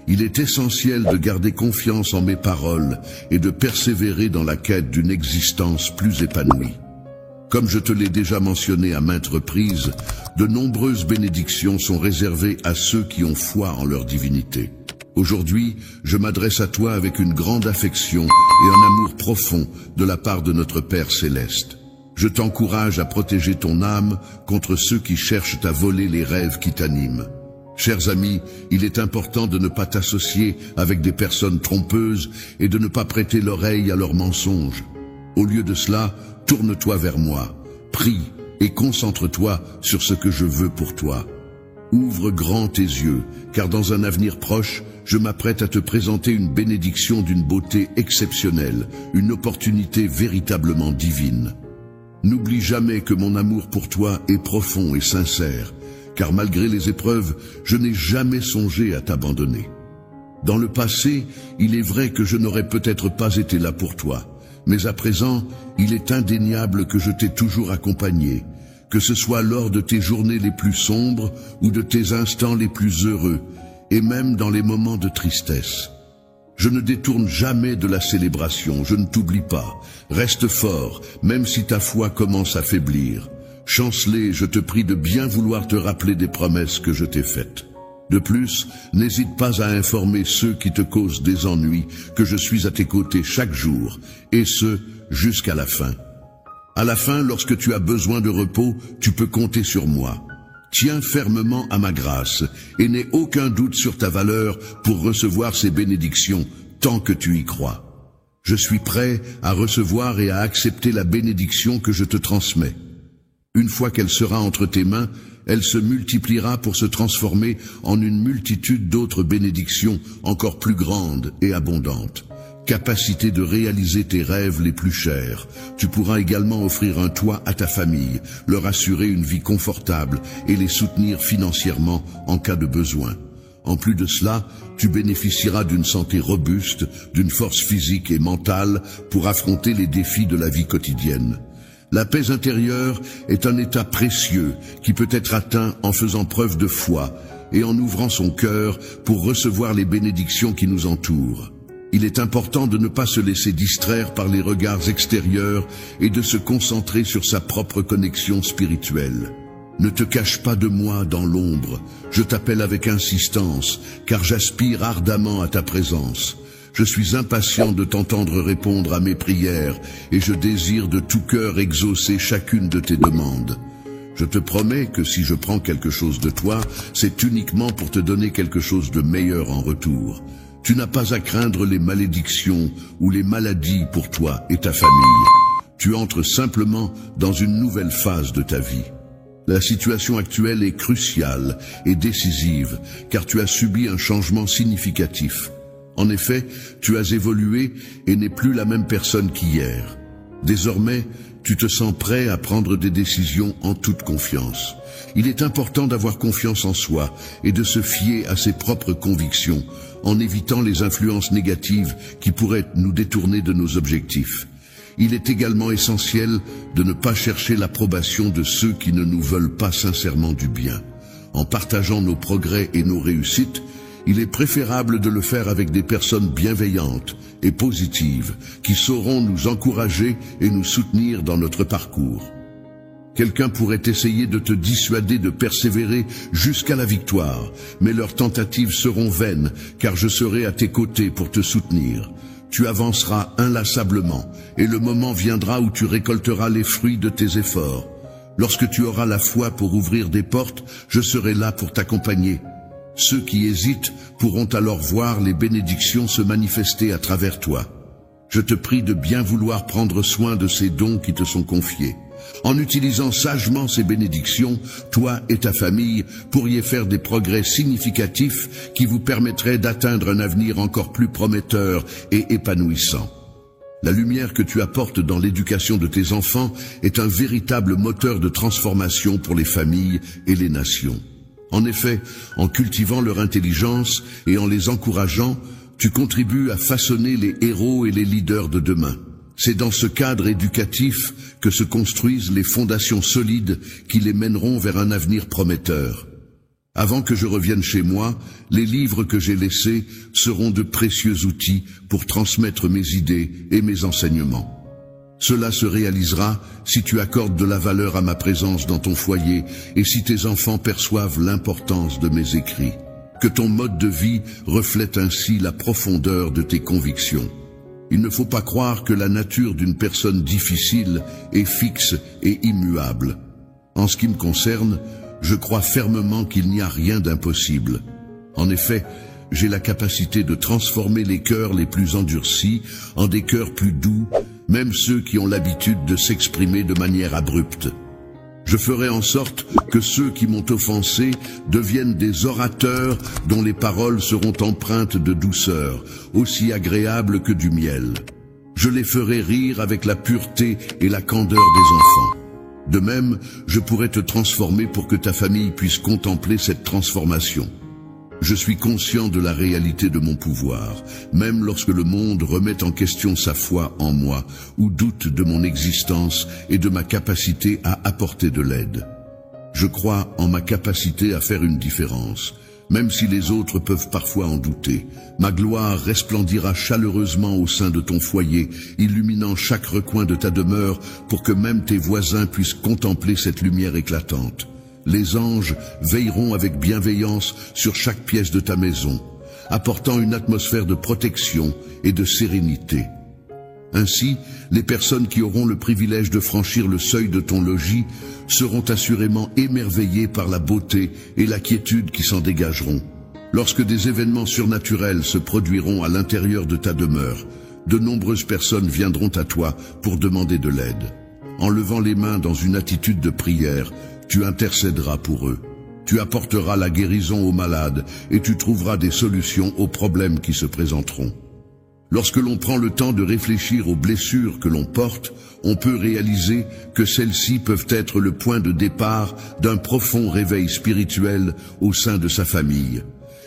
Il est essentiel de garder confiance en mes paroles et de persévérer dans la quête d'une existence plus épanouie. Comme je te l'ai déjà mentionné à maintes reprises, de nombreuses bénédictions sont réservées à ceux qui ont foi en leur divinité. Aujourd'hui, je m'adresse à toi avec une grande affection et un amour profond de la part de notre Père Céleste. Je t'encourage à protéger ton âme contre ceux qui cherchent à voler les rêves qui t'animent. Chers amis, il est important de ne pas t'associer avec des personnes trompeuses et de ne pas prêter l'oreille à leurs mensonges. Au lieu de cela, tourne-toi vers moi, prie et concentre-toi sur ce que je veux pour toi. Ouvre grand tes yeux, car dans un avenir proche, je m'apprête à te présenter une bénédiction d'une beauté exceptionnelle, une opportunité véritablement divine. N'oublie jamais que mon amour pour toi est profond et sincère, car malgré les épreuves, je n'ai jamais songé à t'abandonner. Dans le passé, il est vrai que je n'aurais peut-être pas été là pour toi, mais à présent, il est indéniable que je t'ai toujours accompagné, que ce soit lors de tes journées les plus sombres ou de tes instants les plus heureux, et même dans les moments de tristesse. Je ne détourne jamais de la célébration, je ne t'oublie pas. Reste fort, même si ta foi commence à faiblir. Chanceler, je te prie de bien vouloir te rappeler des promesses que je t'ai faites. De plus, n'hésite pas à informer ceux qui te causent des ennuis que je suis à tes côtés chaque jour, et ce, jusqu'à la fin. À la fin, lorsque tu as besoin de repos, tu peux compter sur moi. Tiens fermement à ma grâce, et n'aie aucun doute sur ta valeur pour recevoir ces bénédictions, tant que tu y crois. Je suis prêt à recevoir et à accepter la bénédiction que je te transmets. Une fois qu'elle sera entre tes mains, elle se multipliera pour se transformer en une multitude d'autres bénédictions encore plus grandes et abondantes. Capacité de réaliser tes rêves les plus chers. Tu pourras également offrir un toit à ta famille, leur assurer une vie confortable et les soutenir financièrement en cas de besoin. En plus de cela, tu bénéficieras d'une santé robuste, d'une force physique et mentale pour affronter les défis de la vie quotidienne. La paix intérieure est un état précieux qui peut être atteint en faisant preuve de foi et en ouvrant son cœur pour recevoir les bénédictions qui nous entourent. Il est important de ne pas se laisser distraire par les regards extérieurs et de se concentrer sur sa propre connexion spirituelle. Ne te cache pas de moi dans l'ombre, je t'appelle avec insistance, car j'aspire ardemment à ta présence. Je suis impatient de t'entendre répondre à mes prières et je désire de tout cœur exaucer chacune de tes demandes. Je te promets que si je prends quelque chose de toi, c'est uniquement pour te donner quelque chose de meilleur en retour. Tu n'as pas à craindre les malédictions ou les maladies pour toi et ta famille. Tu entres simplement dans une nouvelle phase de ta vie. La situation actuelle est cruciale et décisive, car tu as subi un changement significatif. En effet, tu as évolué et n'es plus la même personne qu'hier. Désormais, tu te sens prêt à prendre des décisions en toute confiance. Il est important d'avoir confiance en soi et de se fier à ses propres convictions, en évitant les influences négatives qui pourraient nous détourner de nos objectifs. Il est également essentiel de ne pas chercher l'approbation de ceux qui ne nous veulent pas sincèrement du bien. En partageant nos progrès et nos réussites, il est préférable de le faire avec des personnes bienveillantes et positives qui sauront nous encourager et nous soutenir dans notre parcours. Quelqu'un pourrait essayer de te dissuader de persévérer jusqu'à la victoire, mais leurs tentatives seront vaines, car je serai à tes côtés pour te soutenir. Tu avanceras inlassablement, et le moment viendra où tu récolteras les fruits de tes efforts. Lorsque tu auras la foi pour ouvrir des portes, je serai là pour t'accompagner. Ceux qui hésitent pourront alors voir les bénédictions se manifester à travers toi. Je te prie de bien vouloir prendre soin de ces dons qui te sont confiés. En utilisant sagement ces bénédictions, toi et ta famille pourriez faire des progrès significatifs qui vous permettraient d'atteindre un avenir encore plus prometteur et épanouissant. La lumière que tu apportes dans l'éducation de tes enfants est un véritable moteur de transformation pour les familles et les nations. En effet, en cultivant leur intelligence et en les encourageant, tu contribues à façonner les héros et les leaders de demain. C'est dans ce cadre éducatif que se construisent les fondations solides qui les mèneront vers un avenir prometteur. Avant que je revienne chez moi, les livres que j'ai laissés seront de précieux outils pour transmettre mes idées et mes enseignements. Cela se réalisera si tu accordes de la valeur à ma présence dans ton foyer et si tes enfants perçoivent l'importance de mes écrits. Que ton mode de vie reflète ainsi la profondeur de tes convictions. Il ne faut pas croire que la nature d'une personne difficile est fixe et immuable. En ce qui me concerne, je crois fermement qu'il n'y a rien d'impossible. En effet, j'ai la capacité de transformer les cœurs les plus endurcis en des cœurs plus doux, même ceux qui ont l'habitude de s'exprimer de manière abrupte. Je ferai en sorte que ceux qui m'ont offensé deviennent des orateurs dont les paroles seront empreintes de douceur, aussi agréables que du miel. Je les ferai rire avec la pureté et la candeur des enfants. De même, je pourrai te transformer pour que ta famille puisse contempler cette transformation. Je suis conscient de la réalité de mon pouvoir, même lorsque le monde remet en question sa foi en moi ou doute de mon existence et de ma capacité à apporter de l'aide. Je crois en ma capacité à faire une différence, même si les autres peuvent parfois en douter. Ma gloire resplendira chaleureusement au sein de ton foyer, illuminant chaque recoin de ta demeure pour que même tes voisins puissent contempler cette lumière éclatante. Les anges veilleront avec bienveillance sur chaque pièce de ta maison, apportant une atmosphère de protection et de sérénité. Ainsi, les personnes qui auront le privilège de franchir le seuil de ton logis seront assurément émerveillées par la beauté et la quiétude qui s'en dégageront. Lorsque des événements surnaturels se produiront à l'intérieur de ta demeure, de nombreuses personnes viendront à toi pour demander de l'aide. En levant les mains dans une attitude de prière, tu intercéderas pour eux. Tu apporteras la guérison aux malades et tu trouveras des solutions aux problèmes qui se présenteront. Lorsque l'on prend le temps de réfléchir aux blessures que l'on porte, on peut réaliser que celles-ci peuvent être le point de départ d'un profond réveil spirituel au sein de sa famille.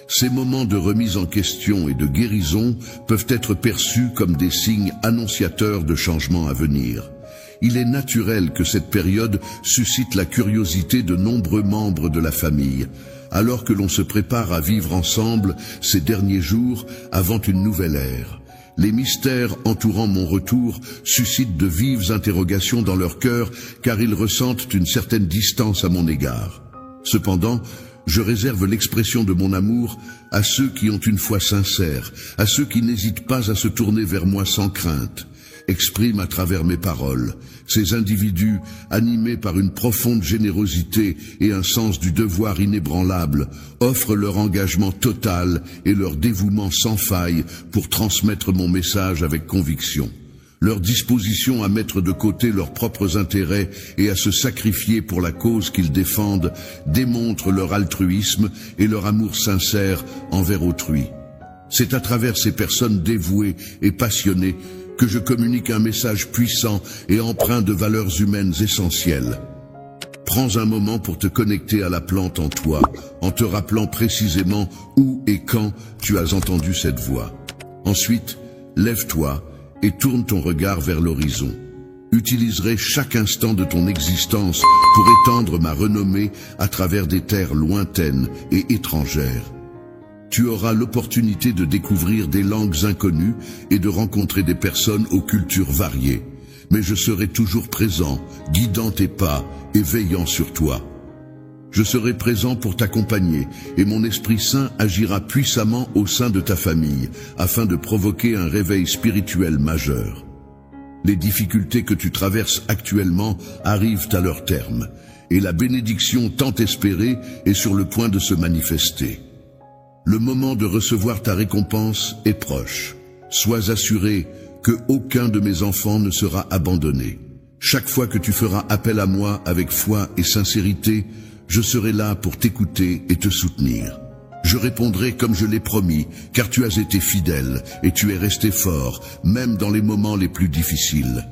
Ces moments de remise en question et de guérison peuvent être perçus comme des signes annonciateurs de changements à venir. Il est naturel que cette période suscite la curiosité de nombreux membres de la famille, alors que l'on se prépare à vivre ensemble ces derniers jours avant une nouvelle ère. Les mystères entourant mon retour suscitent de vives interrogations dans leur cœur, car ils ressentent une certaine distance à mon égard. Cependant, je réserve l'expression de mon amour à ceux qui ont une foi sincère, à ceux qui n'hésitent pas à se tourner vers moi sans crainte. Exprime à travers mes paroles. Ces individus, animés par une profonde générosité et un sens du devoir inébranlable, offrent leur engagement total et leur dévouement sans faille pour transmettre mon message avec conviction. Leur disposition à mettre de côté leurs propres intérêts et à se sacrifier pour la cause qu'ils défendent démontre leur altruisme et leur amour sincère envers autrui. C'est à travers ces personnes dévouées et passionnées que je communique un message puissant et empreint de valeurs humaines essentielles. Prends un moment pour te connecter à la plante en toi, en te rappelant précisément où et quand tu as entendu cette voix. Ensuite, lève-toi et tourne ton regard vers l'horizon. Utiliserai chaque instant de ton existence pour étendre ma renommée à travers des terres lointaines et étrangères. Tu auras l'opportunité de découvrir des langues inconnues et de rencontrer des personnes aux cultures variées. Mais je serai toujours présent, guidant tes pas et veillant sur toi. Je serai présent pour t'accompagner et mon Esprit Saint agira puissamment au sein de ta famille afin de provoquer un réveil spirituel majeur. Les difficultés que tu traverses actuellement arrivent à leur terme et la bénédiction tant espérée est sur le point de se manifester. Le moment de recevoir ta récompense est proche. Sois assuré que aucun de mes enfants ne sera abandonné. Chaque fois que tu feras appel à moi avec foi et sincérité, je serai là pour t'écouter et te soutenir. Je répondrai comme je l'ai promis, car tu as été fidèle et tu es resté fort, même dans les moments les plus difficiles.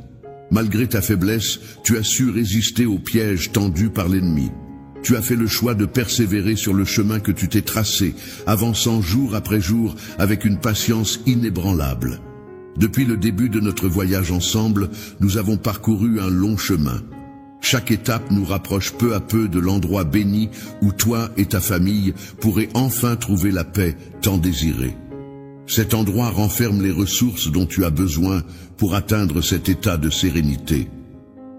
Malgré ta faiblesse, tu as su résister aux pièges tendus par l'ennemi. Tu as fait le choix de persévérer sur le chemin que tu t'es tracé, avançant jour après jour avec une patience inébranlable. Depuis le début de notre voyage ensemble, nous avons parcouru un long chemin. Chaque étape nous rapproche peu à peu de l'endroit béni où toi et ta famille pourrez enfin trouver la paix tant désirée. Cet endroit renferme les ressources dont tu as besoin pour atteindre cet état de sérénité.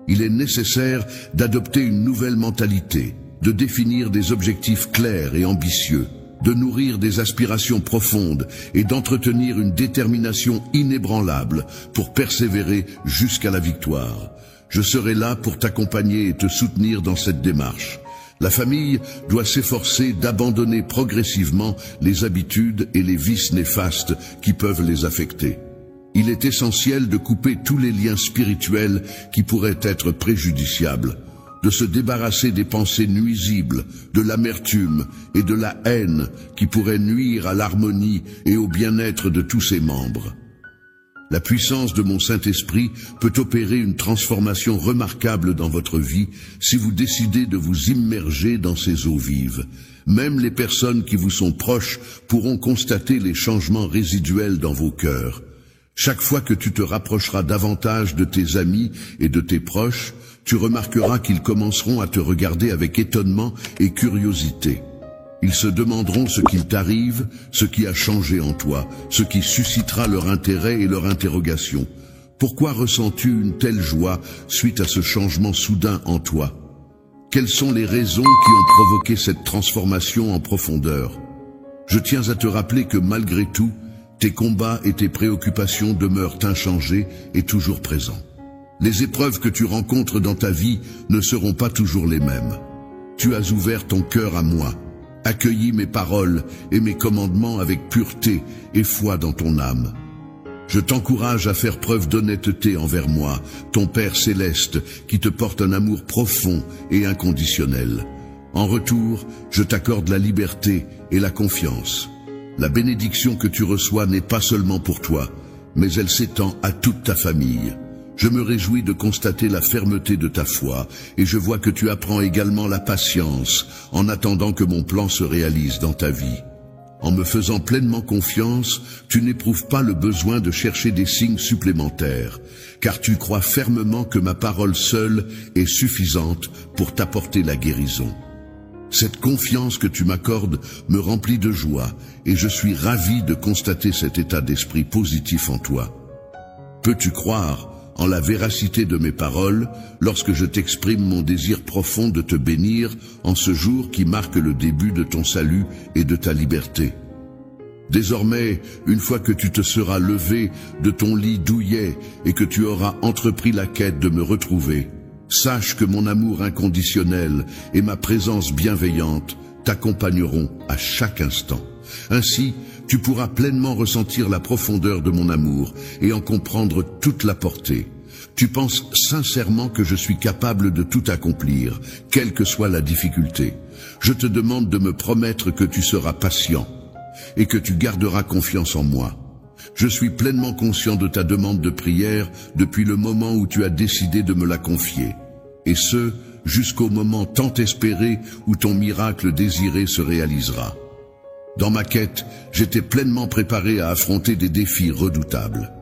Il est nécessaire d'adopter une nouvelle mentalité, de définir des objectifs clairs et ambitieux, de nourrir des aspirations profondes et d'entretenir une détermination inébranlable pour persévérer jusqu'à la victoire. Je serai là pour t'accompagner et te soutenir dans cette démarche. La famille doit s'efforcer d'abandonner progressivement les habitudes et les vices néfastes qui peuvent les affecter. Il est essentiel de couper tous les liens spirituels qui pourraient être préjudiciables, de se débarrasser des pensées nuisibles, de l'amertume et de la haine qui pourraient nuire à l'harmonie et au bien-être de tous ses membres. La puissance de mon Saint-Esprit peut opérer une transformation remarquable dans votre vie si vous décidez de vous immerger dans ces eaux vives. Même les personnes qui vous sont proches pourront constater les changements résiduels dans vos cœurs. Chaque fois que tu te rapprocheras davantage de tes amis et de tes proches, tu remarqueras qu'ils commenceront à te regarder avec étonnement et curiosité. Ils se demanderont ce qu'il t'arrive, ce qui a changé en toi, ce qui suscitera leur intérêt et leur interrogation. Pourquoi ressens-tu une telle joie suite à ce changement soudain en toi? Quelles sont les raisons qui ont provoqué cette transformation en profondeur? Je tiens à te rappeler que malgré tout, tes combats et tes préoccupations demeurent inchangés et toujours présents. Les épreuves que tu rencontres dans ta vie ne seront pas toujours les mêmes. Tu as ouvert ton cœur à moi, accueilli mes paroles et mes commandements avec pureté et foi dans ton âme. Je t'encourage à faire preuve d'honnêteté envers moi, ton Père céleste, qui te porte un amour profond et inconditionnel. En retour, je t'accorde la liberté et la confiance. La bénédiction que tu reçois n'est pas seulement pour toi, mais elle s'étend à toute ta famille. Je me réjouis de constater la fermeté de ta foi et je vois que tu apprends également la patience en attendant que mon plan se réalise dans ta vie. En me faisant pleinement confiance, tu n'éprouves pas le besoin de chercher des signes supplémentaires, car tu crois fermement que ma parole seule est suffisante pour t'apporter la guérison. Cette confiance que tu m'accordes me remplit de joie et je suis ravi de constater cet état d'esprit positif en toi. Peux-tu croire en la véracité de mes paroles lorsque je t'exprime mon désir profond de te bénir en ce jour qui marque le début de ton salut et de ta liberté? Désormais, une fois que tu te seras levé de ton lit douillet et que tu auras entrepris la quête de me retrouver, sache que mon amour inconditionnel et ma présence bienveillante t'accompagneront à chaque instant. Ainsi, tu pourras pleinement ressentir la profondeur de mon amour et en comprendre toute la portée. Tu penses sincèrement que je suis capable de tout accomplir, quelle que soit la difficulté. Je te demande de me promettre que tu seras patient et que tu garderas confiance en moi. Je suis pleinement conscient de ta demande de prière depuis le moment où tu as décidé de me la confier, et ce, jusqu'au moment tant espéré où ton miracle désiré se réalisera. Dans ma quête, j'étais pleinement préparé à affronter des défis redoutables.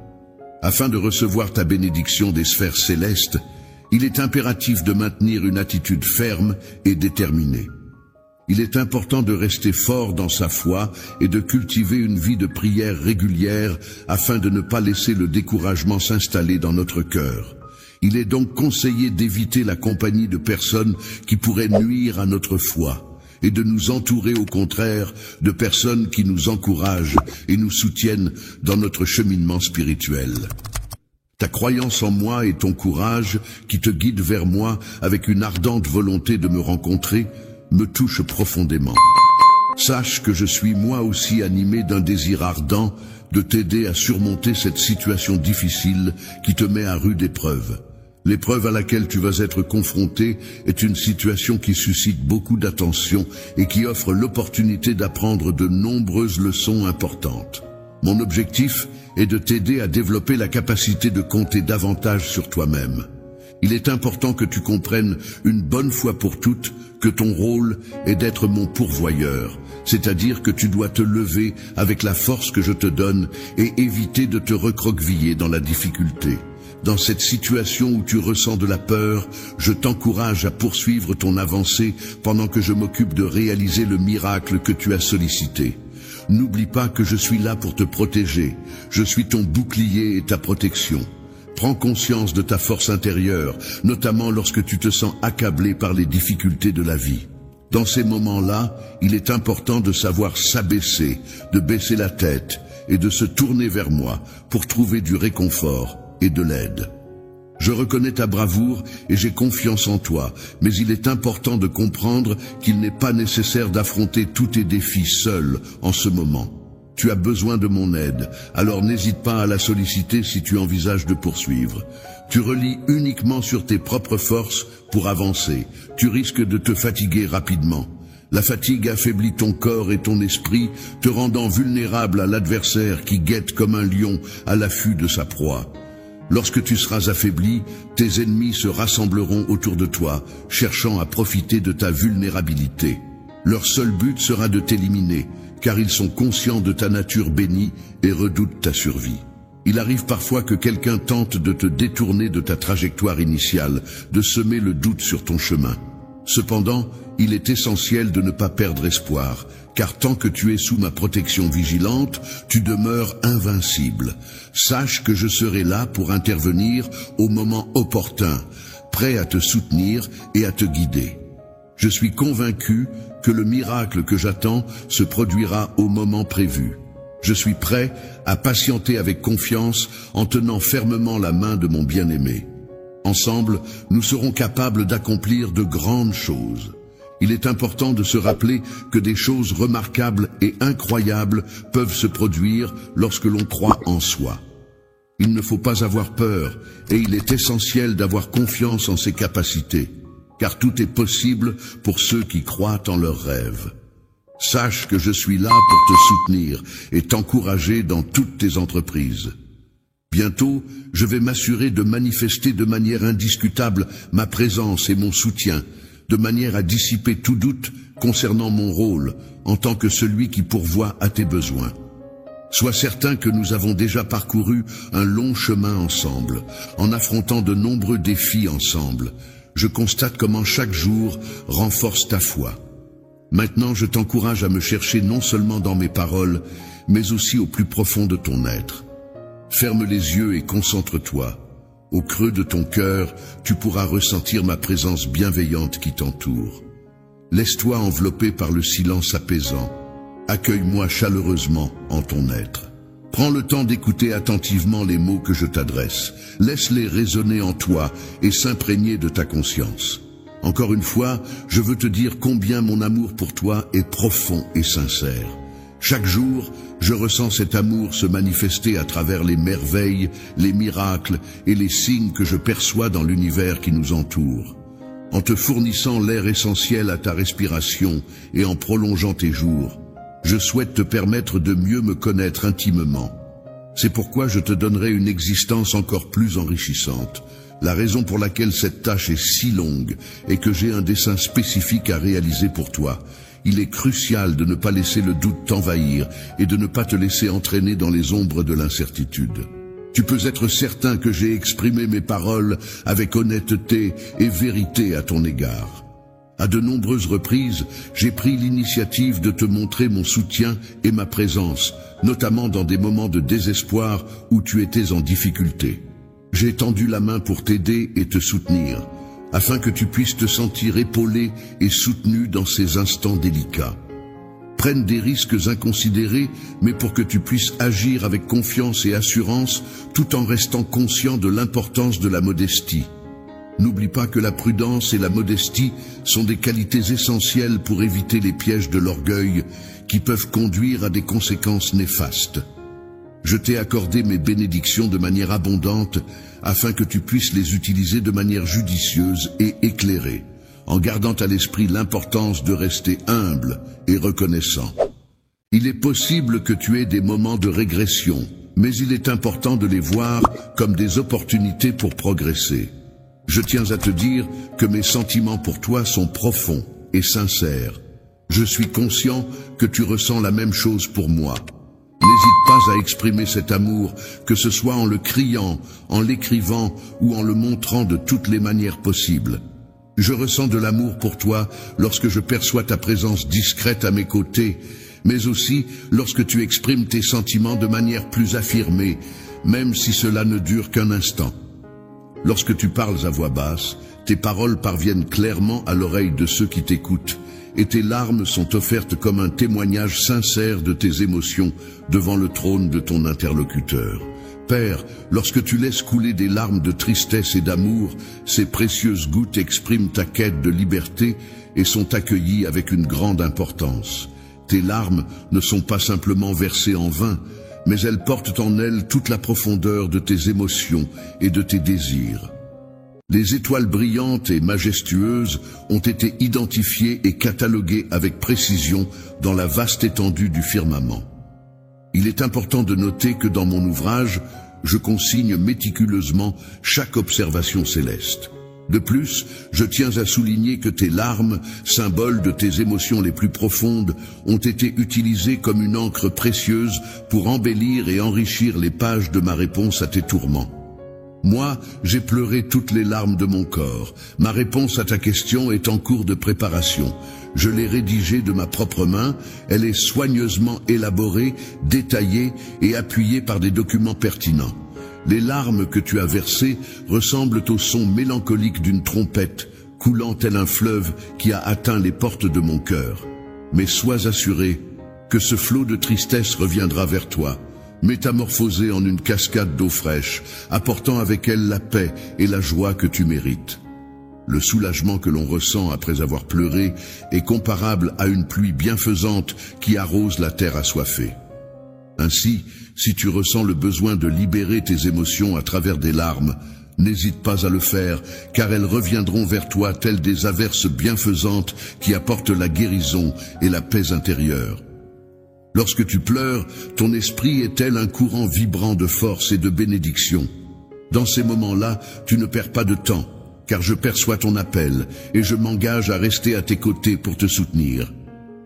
Afin de recevoir ta bénédiction des sphères célestes, il est impératif de maintenir une attitude ferme et déterminée. Il est important de rester fort dans sa foi et de cultiver une vie de prière régulière afin de ne pas laisser le découragement s'installer dans notre cœur. Il est donc conseillé d'éviter la compagnie de personnes qui pourraient nuire à notre foi et de nous entourer au contraire de personnes qui nous encouragent et nous soutiennent dans notre cheminement spirituel. Ta croyance en moi et ton courage qui te guident vers moi avec une ardente volonté de me rencontrer me touchent profondément. Sache que je suis moi aussi animé d'un désir ardent de t'aider à surmonter cette situation difficile qui te met à rude épreuve. L'épreuve à laquelle tu vas être confronté est une situation qui suscite beaucoup d'attention et qui offre l'opportunité d'apprendre de nombreuses leçons importantes. Mon objectif est de t'aider à développer la capacité de compter davantage sur toi-même. Il est important que tu comprennes une bonne fois pour toutes que ton rôle est d'être mon pourvoyeur, c'est-à-dire que tu dois te lever avec la force que je te donne et éviter de te recroqueviller dans la difficulté. Dans cette situation où tu ressens de la peur, je t'encourage à poursuivre ton avancée pendant que je m'occupe de réaliser le miracle que tu as sollicité. N'oublie pas que je suis là pour te protéger. Je suis ton bouclier et ta protection. Prends conscience de ta force intérieure, notamment lorsque tu te sens accablé par les difficultés de la vie. Dans ces moments-là, il est important de savoir s'abaisser, de baisser la tête et de se tourner vers moi pour trouver du réconfort et de l'aide. Je reconnais ta bravoure et j'ai confiance en toi, mais il est important de comprendre qu'il n'est pas nécessaire d'affronter tous tes défis seul en ce moment. Tu as besoin de mon aide, alors n'hésite pas à la solliciter si tu envisages de poursuivre. Tu relis uniquement sur tes propres forces pour avancer. Tu risques de te fatiguer rapidement. La fatigue affaiblit ton corps et ton esprit, te rendant vulnérable à l'adversaire qui guette comme un lion à l'affût de sa proie. Lorsque tu seras affaibli, tes ennemis se rassembleront autour de toi, cherchant à profiter de ta vulnérabilité. Leur seul but sera de t'éliminer, car ils sont conscients de ta nature bénie et redoutent ta survie. Il arrive parfois que quelqu'un tente de te détourner de ta trajectoire initiale, de semer le doute sur ton chemin. Cependant, il est essentiel de ne pas perdre espoir, car tant que tu es sous ma protection vigilante, tu demeures invincible. Sache que je serai là pour intervenir au moment opportun, prêt à te soutenir et à te guider. Je suis convaincu que le miracle que j'attends se produira au moment prévu. Je suis prêt à patienter avec confiance en tenant fermement la main de mon bien-aimé. Ensemble, nous serons capables d'accomplir de grandes choses. Il est important de se rappeler que des choses remarquables et incroyables peuvent se produire lorsque l'on croit en soi. Il ne faut pas avoir peur et il est essentiel d'avoir confiance en ses capacités, car tout est possible pour ceux qui croient en leurs rêves. Sache que je suis là pour te soutenir et t'encourager dans toutes tes entreprises. Bientôt, je vais m'assurer de manifester de manière indiscutable ma présence et mon soutien, de manière à dissiper tout doute concernant mon rôle en tant que celui qui pourvoit à tes besoins. Sois certain que nous avons déjà parcouru un long chemin ensemble, en affrontant de nombreux défis ensemble. Je constate comment chaque jour renforce ta foi. Maintenant, je t'encourage à me chercher non seulement dans mes paroles, mais aussi au plus profond de ton être. Ferme les yeux et concentre-toi. Au creux de ton cœur, tu pourras ressentir ma présence bienveillante qui t'entoure. Laisse-toi envelopper par le silence apaisant. Accueille-moi chaleureusement en ton être. Prends le temps d'écouter attentivement les mots que je t'adresse. Laisse-les résonner en toi et s'imprégner de ta conscience. Encore une fois, je veux te dire combien mon amour pour toi est profond et sincère. Chaque jour, je ressens cet amour se manifester à travers les merveilles, les miracles et les signes que je perçois dans l'univers qui nous entoure. En te fournissant l'air essentiel à ta respiration et en prolongeant tes jours, je souhaite te permettre de mieux me connaître intimement. C'est pourquoi je te donnerai une existence encore plus enrichissante. La raison pour laquelle cette tâche est si longue est que j'ai un dessein spécifique à réaliser pour toi. Il est crucial de ne pas laisser le doute t'envahir et de ne pas te laisser entraîner dans les ombres de l'incertitude. Tu peux être certain que j'ai exprimé mes paroles avec honnêteté et vérité à ton égard. À de nombreuses reprises, j'ai pris l'initiative de te montrer mon soutien et ma présence, notamment dans des moments de désespoir où tu étais en difficulté. J'ai tendu la main pour t'aider et te soutenir, afin que tu puisses te sentir épaulé et soutenu dans ces instants délicats. Prenne des risques inconsidérés, mais pour que tu puisses agir avec confiance et assurance, tout en restant conscient de l'importance de la modestie. N'oublie pas que la prudence et la modestie sont des qualités essentielles pour éviter les pièges de l'orgueil qui peuvent conduire à des conséquences néfastes. Je t'ai accordé mes bénédictions de manière abondante afin que tu puisses les utiliser de manière judicieuse et éclairée, en gardant à l'esprit l'importance de rester humble et reconnaissant. Il est possible que tu aies des moments de régression, mais il est important de les voir comme des opportunités pour progresser. Je tiens à te dire que mes sentiments pour toi sont profonds et sincères. Je suis conscient que tu ressens la même chose pour moi. N'hésite pas à exprimer cet amour, que ce soit en le criant, en l'écrivant ou en le montrant de toutes les manières possibles. Je ressens de l'amour pour toi lorsque je perçois ta présence discrète à mes côtés, mais aussi lorsque tu exprimes tes sentiments de manière plus affirmée, même si cela ne dure qu'un instant. Lorsque tu parles à voix basse, tes paroles parviennent clairement à l'oreille de ceux qui t'écoutent, et tes larmes sont offertes comme un témoignage sincère de tes émotions devant le trône de ton interlocuteur. Père, lorsque tu laisses couler des larmes de tristesse et d'amour, ces précieuses gouttes expriment ta quête de liberté et sont accueillies avec une grande importance. Tes larmes ne sont pas simplement versées en vain, mais elles portent en elles toute la profondeur de tes émotions et de tes désirs. Les étoiles brillantes et majestueuses ont été identifiées et cataloguées avec précision dans la vaste étendue du firmament. Il est important de noter que dans mon ouvrage, je consigne méticuleusement chaque observation céleste. De plus, je tiens à souligner que tes larmes, symbole de tes émotions les plus profondes, ont été utilisées comme une encre précieuse pour embellir et enrichir les pages de ma réponse à tes tourments. Moi, j'ai pleuré toutes les larmes de mon corps. Ma réponse à ta question est en cours de préparation. Je l'ai rédigée de ma propre main. Elle est soigneusement élaborée, détaillée et appuyée par des documents pertinents. Les larmes que tu as versées ressemblent au son mélancolique d'une trompette, coulant tel un fleuve qui a atteint les portes de mon cœur. Mais sois assuré que ce flot de tristesse reviendra vers toi, métamorphosée en une cascade d'eau fraîche, apportant avec elle la paix et la joie que tu mérites. Le soulagement que l'on ressent après avoir pleuré est comparable à une pluie bienfaisante qui arrose la terre assoiffée. Ainsi, si tu ressens le besoin de libérer tes émotions à travers des larmes, n'hésite pas à le faire, car elles reviendront vers toi telles des averses bienfaisantes qui apportent la guérison et la paix intérieure. Lorsque tu pleures, ton esprit est tel un courant vibrant de force et de bénédiction. Dans ces moments-là, tu ne perds pas de temps, car je perçois ton appel et je m'engage à rester à tes côtés pour te soutenir.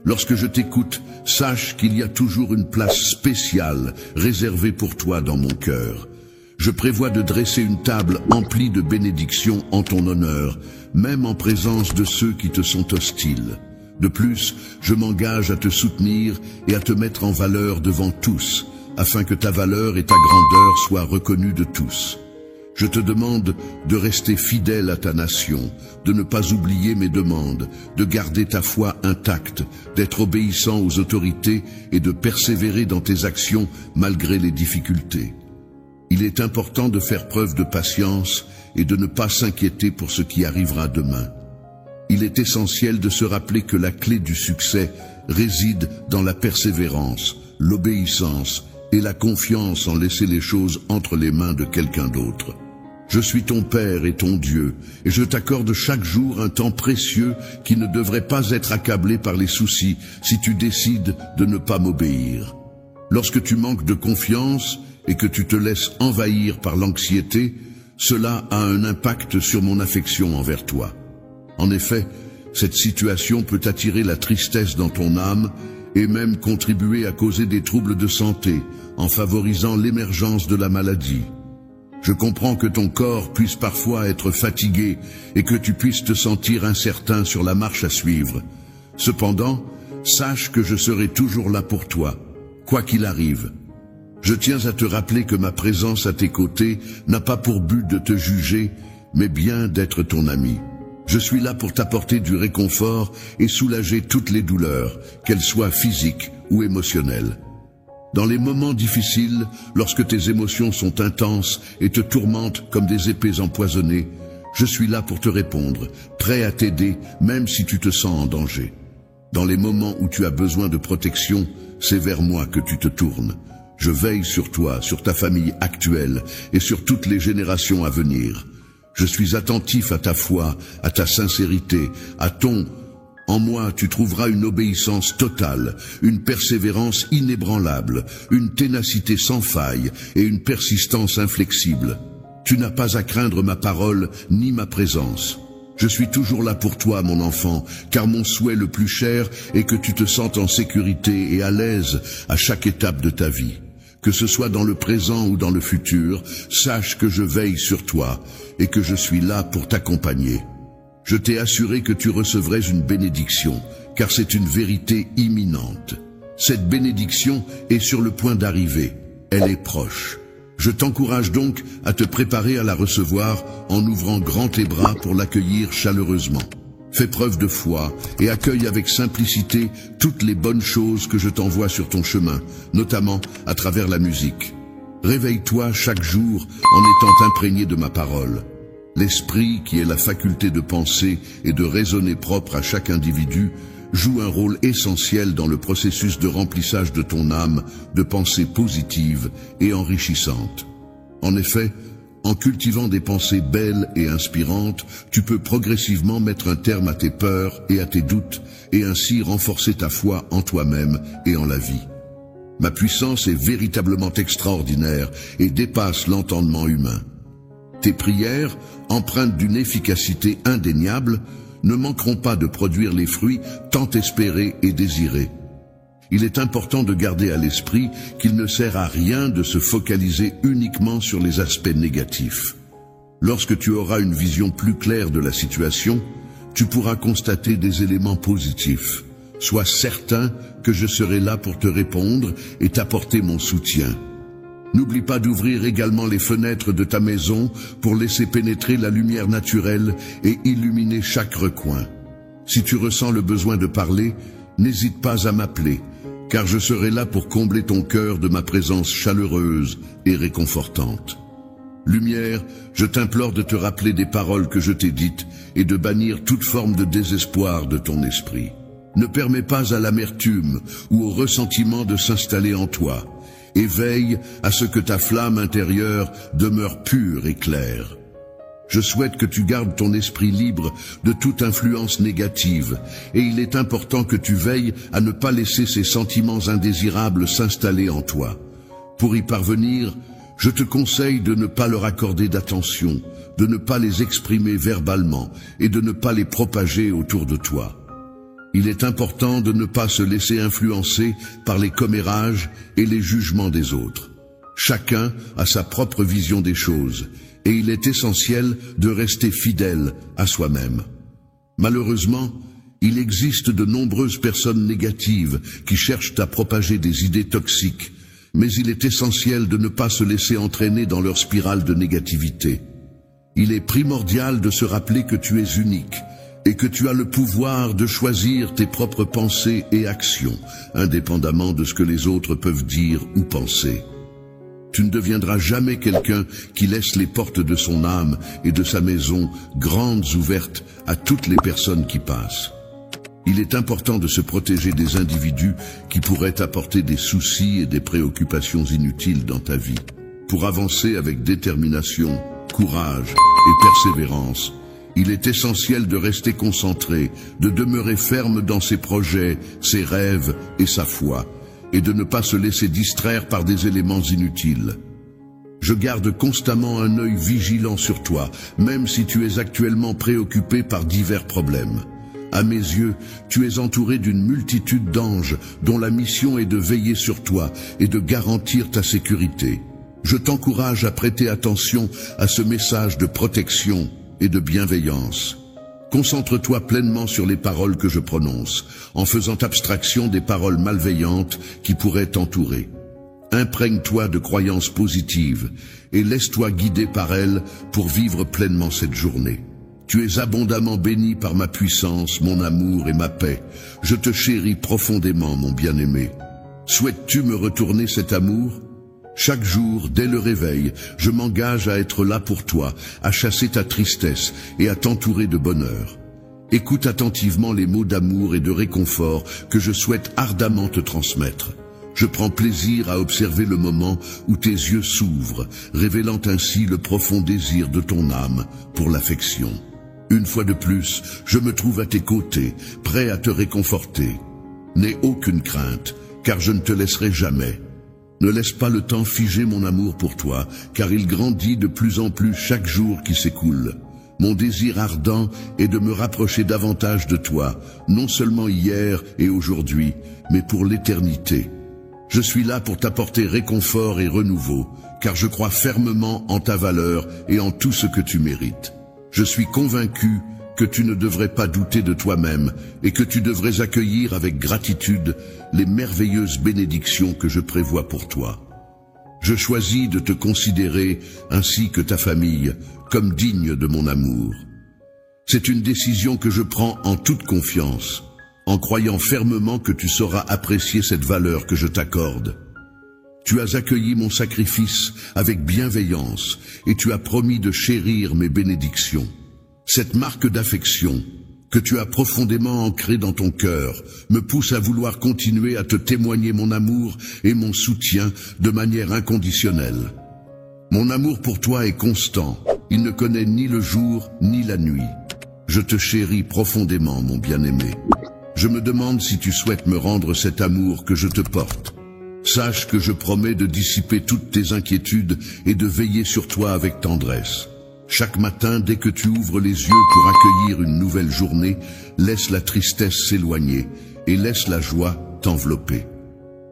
Lorsque je t'écoute, sache qu'il y a toujours une place spéciale réservée pour toi dans mon cœur. Je prévois de dresser une table emplie de bénédictions en ton honneur, même en présence de ceux qui te sont hostiles. De plus, je m'engage à te soutenir et à te mettre en valeur devant tous, afin que ta valeur et ta grandeur soient reconnues de tous. Je te demande de rester fidèle à ta nation, de ne pas oublier mes demandes, de garder ta foi intacte, d'être obéissant aux autorités et de persévérer dans tes actions malgré les difficultés. Il est important de faire preuve de patience et de ne pas s'inquiéter pour ce qui arrivera demain. Il est essentiel de se rappeler que la clé du succès réside dans la persévérance, l'obéissance et la confiance en laisser les choses entre les mains de quelqu'un d'autre. Je suis ton Père et ton Dieu, et je t'accorde chaque jour un temps précieux qui ne devrait pas être accablé par les soucis si tu décides de ne pas m'obéir. Lorsque tu manques de confiance, et que tu te laisses envahir par l'anxiété, cela a un impact sur mon affection envers toi. En effet, cette situation peut attirer la tristesse dans ton âme et même contribuer à causer des troubles de santé en favorisant l'émergence de la maladie. Je comprends que ton corps puisse parfois être fatigué et que tu puisses te sentir incertain sur la marche à suivre. Cependant, sache que je serai toujours là pour toi, quoi qu'il arrive. Je tiens à te rappeler que ma présence à tes côtés n'a pas pour but de te juger, mais bien d'être ton ami. Je suis là pour t'apporter du réconfort et soulager toutes les douleurs, qu'elles soient physiques ou émotionnelles. Dans les moments difficiles, lorsque tes émotions sont intenses et te tourmentent comme des épées empoisonnées, je suis là pour te répondre, prêt à t'aider même si tu te sens en danger. Dans les moments où tu as besoin de protection, c'est vers moi que tu te tournes. Je veille sur toi, sur ta famille actuelle et sur toutes les générations à venir. Je suis attentif à ta foi, à ta sincérité, à ton... En moi, tu trouveras une obéissance totale, une persévérance inébranlable, une ténacité sans faille et une persistance inflexible. Tu n'as pas à craindre ma parole ni ma présence. Je suis toujours là pour toi, mon enfant, car mon souhait le plus cher est que tu te sentes en sécurité et à l'aise à chaque étape de ta vie. Que ce soit dans le présent ou dans le futur, sache que je veille sur toi et que je suis là pour t'accompagner. Je t'ai assuré que tu recevrais une bénédiction, car c'est une vérité imminente. Cette bénédiction est sur le point d'arriver, elle est proche. Je t'encourage donc à te préparer à la recevoir en ouvrant grand tes bras pour l'accueillir chaleureusement. Fais preuve de foi et accueille avec simplicité toutes les bonnes choses que je t'envoie sur ton chemin, notamment à travers la musique. Réveille-toi chaque jour en étant imprégné de ma parole. L'esprit, qui est la faculté de penser et de raisonner propre à chaque individu, joue un rôle essentiel dans le processus de remplissage de ton âme de pensées positives et enrichissantes. En effet, en cultivant des pensées belles et inspirantes, tu peux progressivement mettre un terme à tes peurs et à tes doutes et ainsi renforcer ta foi en toi-même et en la vie. Ma puissance est véritablement extraordinaire et dépasse l'entendement humain. Tes prières, empreintes d'une efficacité indéniable, ne manqueront pas de produire les fruits tant espérés et désirés. Il est important de garder à l'esprit qu'il ne sert à rien de se focaliser uniquement sur les aspects négatifs. Lorsque tu auras une vision plus claire de la situation, tu pourras constater des éléments positifs. Sois certain que je serai là pour te répondre et t'apporter mon soutien. N'oublie pas d'ouvrir également les fenêtres de ta maison pour laisser pénétrer la lumière naturelle et illuminer chaque recoin. Si tu ressens le besoin de parler, n'hésite pas à m'appeler, car je serai là pour combler ton cœur de ma présence chaleureuse et réconfortante. Lumière, je t'implore de te rappeler des paroles que je t'ai dites et de bannir toute forme de désespoir de ton esprit. Ne permets pas à l'amertume ou au ressentiment de s'installer en toi, et veille à ce que ta flamme intérieure demeure pure et claire. Je souhaite que tu gardes ton esprit libre de toute influence négative, et il est important que tu veilles à ne pas laisser ces sentiments indésirables s'installer en toi. Pour y parvenir, je te conseille de ne pas leur accorder d'attention, de ne pas les exprimer verbalement et de ne pas les propager autour de toi. Il est important de ne pas se laisser influencer par les commérages et les jugements des autres. Chacun a sa propre vision des choses, et il est essentiel de rester fidèle à soi-même. Malheureusement, il existe de nombreuses personnes négatives qui cherchent à propager des idées toxiques, mais il est essentiel de ne pas se laisser entraîner dans leur spirale de négativité. Il est primordial de se rappeler que tu es unique, et que tu as le pouvoir de choisir tes propres pensées et actions, indépendamment de ce que les autres peuvent dire ou penser. Tu ne deviendras jamais quelqu'un qui laisse les portes de son âme et de sa maison grandes ouvertes à toutes les personnes qui passent. Il est important de se protéger des individus qui pourraient apporter des soucis et des préoccupations inutiles dans ta vie. Pour avancer avec détermination, courage et persévérance, il est essentiel de rester concentré, de demeurer ferme dans ses projets, ses rêves et sa foi, et de ne pas se laisser distraire par des éléments inutiles. Je garde constamment un œil vigilant sur toi, même si tu es actuellement préoccupé par divers problèmes. À mes yeux, tu es entouré d'une multitude d'anges dont la mission est de veiller sur toi et de garantir ta sécurité. Je t'encourage à prêter attention à ce message de protection et de bienveillance. Concentre-toi pleinement sur les paroles que je prononce, en faisant abstraction des paroles malveillantes qui pourraient t'entourer. Imprègne-toi de croyances positives et laisse-toi guider par elles pour vivre pleinement cette journée. Tu es abondamment béni par ma puissance, mon amour et ma paix. Je te chéris profondément, mon bien-aimé. Souhaites-tu me retourner cet amour ? Chaque jour, dès le réveil, je m'engage à être là pour toi, à chasser ta tristesse et à t'entourer de bonheur. Écoute attentivement les mots d'amour et de réconfort que je souhaite ardemment te transmettre. Je prends plaisir à observer le moment où tes yeux s'ouvrent, révélant ainsi le profond désir de ton âme pour l'affection. Une fois de plus, je me trouve à tes côtés, prêt à te réconforter. N'aie aucune crainte, car je ne te laisserai jamais. Ne laisse pas le temps figer mon amour pour toi, car il grandit de plus en plus chaque jour qui s'écoule. Mon désir ardent est de me rapprocher davantage de toi, non seulement hier et aujourd'hui, mais pour l'éternité. Je suis là pour t'apporter réconfort et renouveau, car je crois fermement en ta valeur et en tout ce que tu mérites. Je suis convaincu que tu ne devrais pas douter de toi-même et que tu devrais accueillir avec gratitude les merveilleuses bénédictions que je prévois pour toi. Je choisis de te considérer, ainsi que ta famille, comme digne de mon amour. C'est une décision que je prends en toute confiance, en croyant fermement que tu sauras apprécier cette valeur que je t'accorde. Tu as accueilli mon sacrifice avec bienveillance et tu as promis de chérir mes bénédictions. Cette marque d'affection que tu as profondément ancrée dans ton cœur me pousse à vouloir continuer à te témoigner mon amour et mon soutien de manière inconditionnelle. Mon amour pour toi est constant, il ne connaît ni le jour ni la nuit. Je te chéris profondément, mon bien-aimé. Je me demande si tu souhaites me rendre cet amour que je te porte. Sache que je promets de dissiper toutes tes inquiétudes et de veiller sur toi avec tendresse. Chaque matin, dès que tu ouvres les yeux pour accueillir une nouvelle journée, laisse la tristesse s'éloigner et laisse la joie t'envelopper.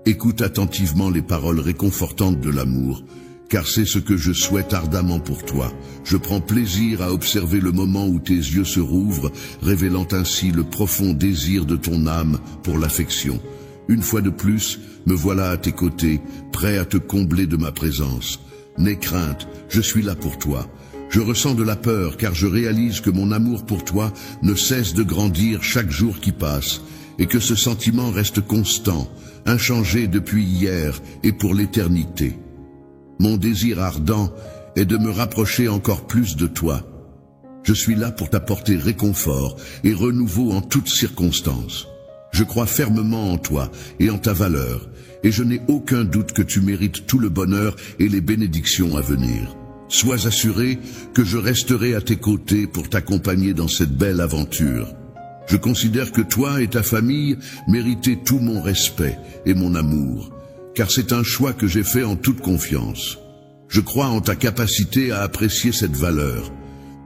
Écoute attentivement les paroles réconfortantes de l'amour, car c'est ce que je souhaite ardemment pour toi. Je prends plaisir à observer le moment où tes yeux se rouvrent, révélant ainsi le profond désir de ton âme pour l'affection. Une fois de plus, me voilà à tes côtés, prêt à te combler de ma présence. N'aie crainte, je suis là pour toi. Je ressens de la peur car je réalise que mon amour pour toi ne cesse de grandir chaque jour qui passe et que ce sentiment reste constant, inchangé depuis hier et pour l'éternité. Mon désir ardent est de me rapprocher encore plus de toi. Je suis là pour t'apporter réconfort et renouveau en toutes circonstances. Je crois fermement en toi et en ta valeur, et je n'ai aucun doute que tu mérites tout le bonheur et les bénédictions à venir. Sois assuré que je resterai à tes côtés pour t'accompagner dans cette belle aventure. Je considère que toi et ta famille méritez tout mon respect et mon amour, car c'est un choix que j'ai fait en toute confiance. Je crois en ta capacité à apprécier cette valeur.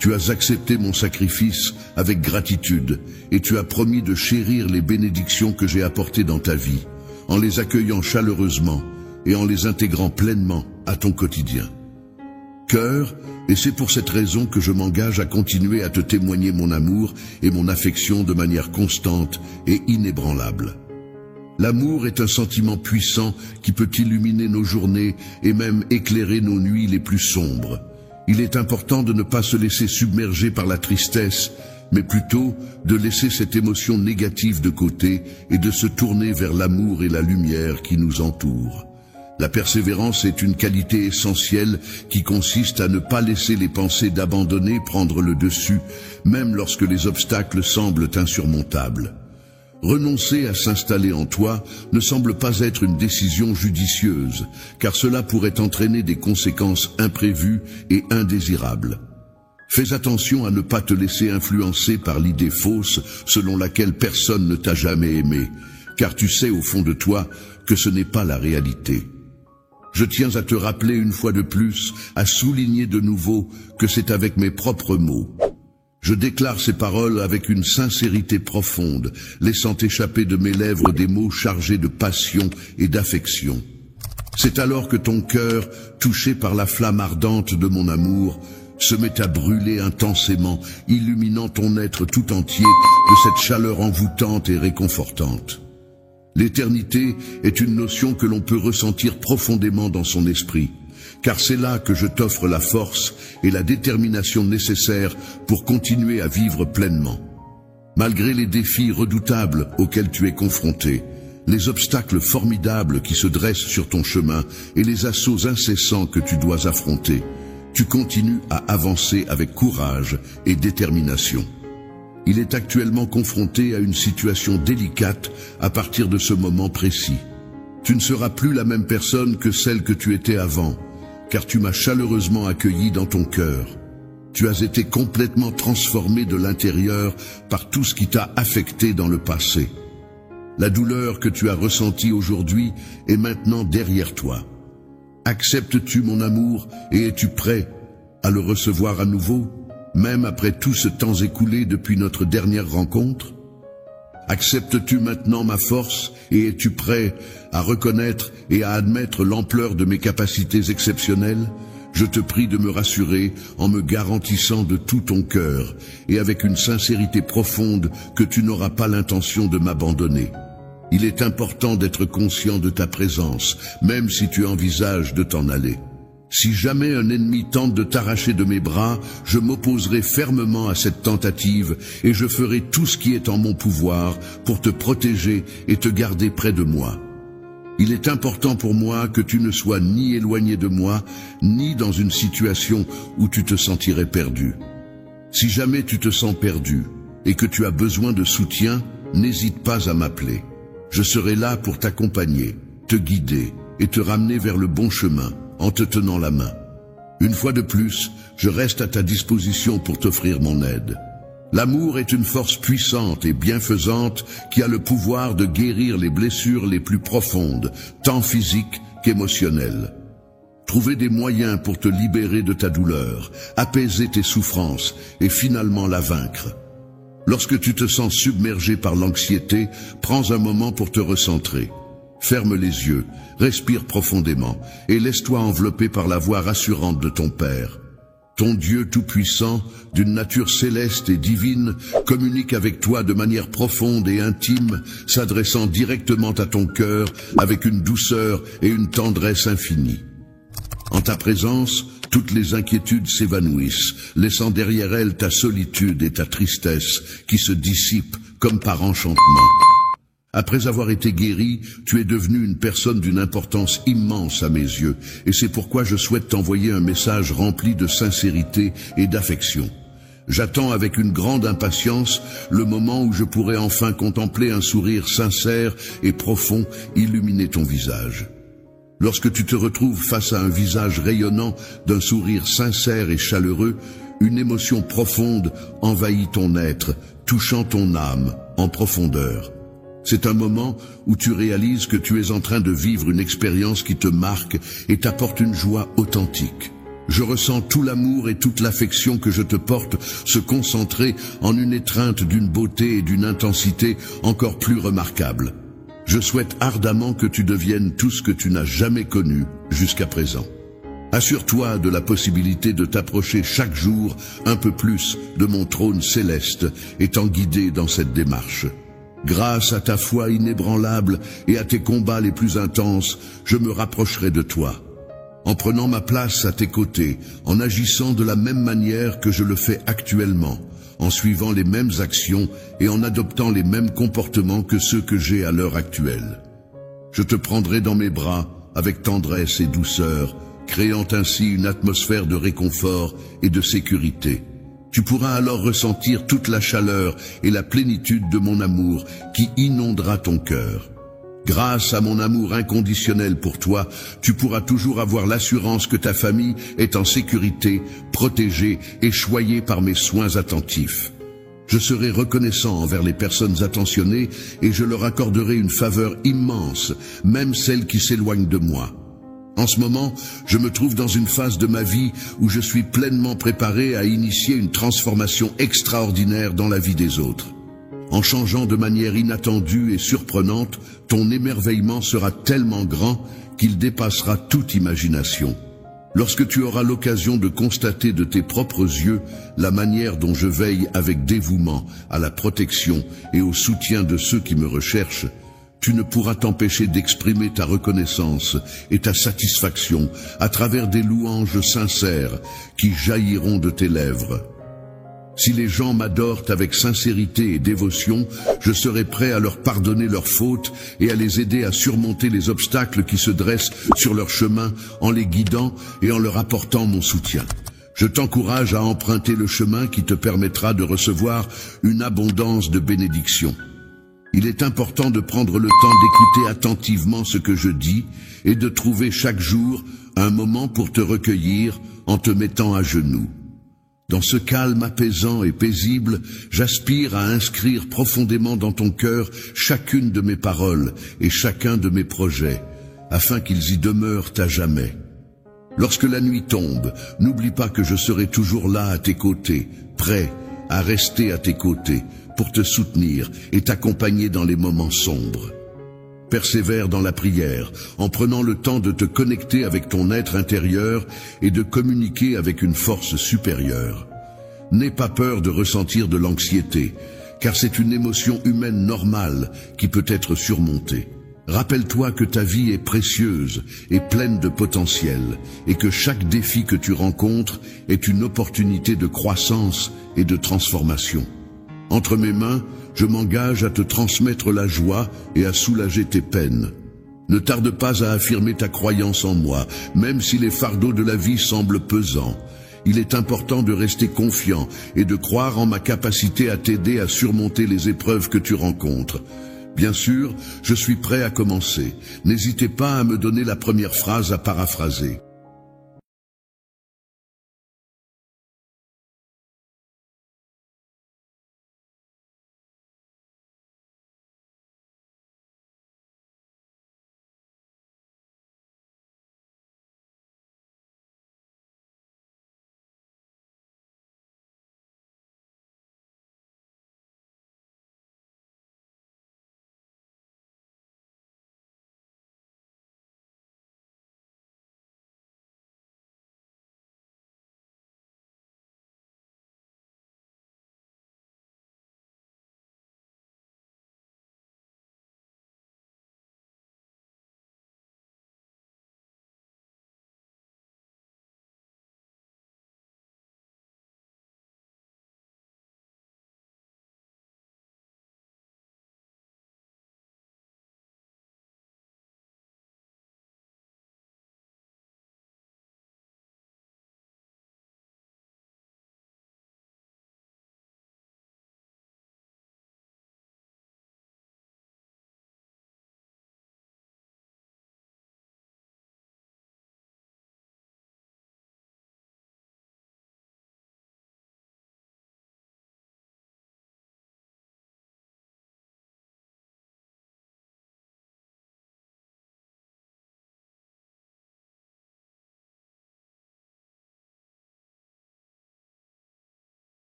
Tu as accepté mon sacrifice avec gratitude et tu as promis de chérir les bénédictions que j'ai apportées dans ta vie, en les accueillant chaleureusement et en les intégrant pleinement à ton quotidien. Cœur, et c'est pour cette raison que je m'engage à continuer à te témoigner mon amour et mon affection de manière constante et inébranlable. L'amour est un sentiment puissant qui peut illuminer nos journées et même éclairer nos nuits les plus sombres. Il est important de ne pas se laisser submerger par la tristesse, mais plutôt de laisser cette émotion négative de côté et de se tourner vers l'amour et la lumière qui nous entourent. La persévérance est une qualité essentielle qui consiste à ne pas laisser les pensées d'abandonner prendre le dessus, même lorsque les obstacles semblent insurmontables. Renoncer à s'installer en toi ne semble pas être une décision judicieuse, car cela pourrait entraîner des conséquences imprévues et indésirables. Fais attention à ne pas te laisser influencer par l'idée fausse selon laquelle personne ne t'a jamais aimé, car tu sais au fond de toi que ce n'est pas la réalité. Je tiens à te rappeler une fois de plus, à souligner de nouveau que c'est avec mes propres mots. Je déclare ces paroles avec une sincérité profonde, laissant échapper de mes lèvres des mots chargés de passion et d'affection. C'est alors que ton cœur, touché par la flamme ardente de mon amour, se met à brûler intensément, illuminant ton être tout entier de cette chaleur envoûtante et réconfortante. L'éternité est une notion que l'on peut ressentir profondément dans son esprit, car c'est là que je t'offre la force et la détermination nécessaires pour continuer à vivre pleinement. Malgré les défis redoutables auxquels tu es confronté, les obstacles formidables qui se dressent sur ton chemin et les assauts incessants que tu dois affronter, tu continues à avancer avec courage et détermination. Il est actuellement confronté à une situation délicate à partir de ce moment précis. Tu ne seras plus la même personne que celle que tu étais avant, car tu m'as chaleureusement accueilli dans ton cœur. Tu as été complètement transformé de l'intérieur par tout ce qui t'a affecté dans le passé. La douleur que tu as ressentie aujourd'hui est maintenant derrière toi. Acceptes-tu mon amour et es-tu prêt à le recevoir à nouveau, même après tout ce temps écoulé depuis notre dernière rencontre? Acceptes-tu maintenant ma force et es-tu prêt à reconnaître et à admettre l'ampleur de mes capacités exceptionnelles? Je te prie de me rassurer en me garantissant de tout ton cœur et avec une sincérité profonde que tu n'auras pas l'intention de m'abandonner. Il est important d'être conscient de ta présence, même si tu envisages de t'en aller. Si jamais un ennemi tente de t'arracher de mes bras, je m'opposerai fermement à cette tentative et je ferai tout ce qui est en mon pouvoir pour te protéger et te garder près de moi. Il est important pour moi que tu ne sois ni éloigné de moi, ni dans une situation où tu te sentirais perdu. Si jamais tu te sens perdu et que tu as besoin de soutien, n'hésite pas à m'appeler. Je serai là pour t'accompagner, te guider et te ramener vers le bon chemin en te tenant la main. Une fois de plus, je reste à ta disposition pour t'offrir mon aide. L'amour est une force puissante et bienfaisante qui a le pouvoir de guérir les blessures les plus profondes, tant physiques qu'émotionnelles. Trouver des moyens pour te libérer de ta douleur, apaiser tes souffrances et finalement la vaincre. Lorsque tu te sens submergé par l'anxiété, prends un moment pour te recentrer. Ferme les yeux, respire profondément et laisse-toi envelopper par la voix rassurante de ton Père. Ton Dieu tout-puissant, d'une nature céleste et divine, communique avec toi de manière profonde et intime, s'adressant directement à ton cœur avec une douceur et une tendresse infinie. En ta présence, toutes les inquiétudes s'évanouissent, laissant derrière elles ta solitude et ta tristesse qui se dissipent comme par enchantement. Après avoir été guéri, tu es devenu une personne d'une importance immense à mes yeux, et c'est pourquoi je souhaite t'envoyer un message rempli de sincérité et d'affection. J'attends avec une grande impatience le moment où je pourrai enfin contempler un sourire sincère et profond illuminer ton visage. Lorsque tu te retrouves face à un visage rayonnant d'un sourire sincère et chaleureux, une émotion profonde envahit ton être, touchant ton âme en profondeur. C'est un moment où tu réalises que tu es en train de vivre une expérience qui te marque et t'apporte une joie authentique. Je ressens tout l'amour et toute l'affection que je te porte se concentrer en une étreinte d'une beauté et d'une intensité encore plus remarquables. Je souhaite ardemment que tu deviennes tout ce que tu n'as jamais connu jusqu'à présent. Assure-toi de la possibilité de t'approcher chaque jour un peu plus de mon trône céleste, étant guidé dans cette démarche. Grâce à ta foi inébranlable et à tes combats les plus intenses, je me rapprocherai de toi. En prenant ma place à tes côtés, en agissant de la même manière que je le fais actuellement, en suivant les mêmes actions et en adoptant les mêmes comportements que ceux que j'ai à l'heure actuelle. Je te prendrai dans mes bras avec tendresse et douceur, créant ainsi une atmosphère de réconfort et de sécurité. Tu pourras alors ressentir toute la chaleur et la plénitude de mon amour qui inondera ton cœur. Grâce à mon amour inconditionnel pour toi, tu pourras toujours avoir l'assurance que ta famille est en sécurité, protégée et choyée par mes soins attentifs. Je serai reconnaissant envers les personnes attentionnées et je leur accorderai une faveur immense, même celles qui s'éloignent de moi. En ce moment, je me trouve dans une phase de ma vie où je suis pleinement préparé à initier une transformation extraordinaire dans la vie des autres. En changeant de manière inattendue et surprenante, ton émerveillement sera tellement grand qu'il dépassera toute imagination. Lorsque tu auras l'occasion de constater de tes propres yeux la manière dont je veille avec dévouement à la protection et au soutien de ceux qui me recherchent, tu ne pourras t'empêcher d'exprimer ta reconnaissance et ta satisfaction à travers des louanges sincères qui jailliront de tes lèvres. Si les gens m'adorent avec sincérité et dévotion, je serai prêt à leur pardonner leurs fautes et à les aider à surmonter les obstacles qui se dressent sur leur chemin en les guidant et en leur apportant mon soutien. Je t'encourage à emprunter le chemin qui te permettra de recevoir une abondance de bénédictions. Il est important de prendre le temps d'écouter attentivement ce que je dis et de trouver chaque jour un moment pour te recueillir en te mettant à genoux. Dans ce calme apaisant et paisible, j'aspire à inscrire profondément dans ton cœur chacune de mes paroles et chacun de mes projets, afin qu'ils y demeurent à jamais. Lorsque la nuit tombe, n'oublie pas que je serai toujours là à tes côtés, prêt à rester à tes côtés, pour te soutenir et t'accompagner dans les moments sombres. Persévère dans la prière, en prenant le temps de te connecter avec ton être intérieur et de communiquer avec une force supérieure. N'aie pas peur de ressentir de l'anxiété, car c'est une émotion humaine normale qui peut être surmontée. Rappelle-toi que ta vie est précieuse et pleine de potentiel, et que chaque défi que tu rencontres est une opportunité de croissance et de transformation. Entre mes mains, je m'engage à te transmettre la joie et à soulager tes peines. Ne tarde pas à affirmer ta croyance en moi, même si les fardeaux de la vie semblent pesants. Il est important de rester confiant et de croire en ma capacité à t'aider à surmonter les épreuves que tu rencontres. Bien sûr, je suis prêt à commencer. N'hésitez pas à me donner la première phrase à paraphraser.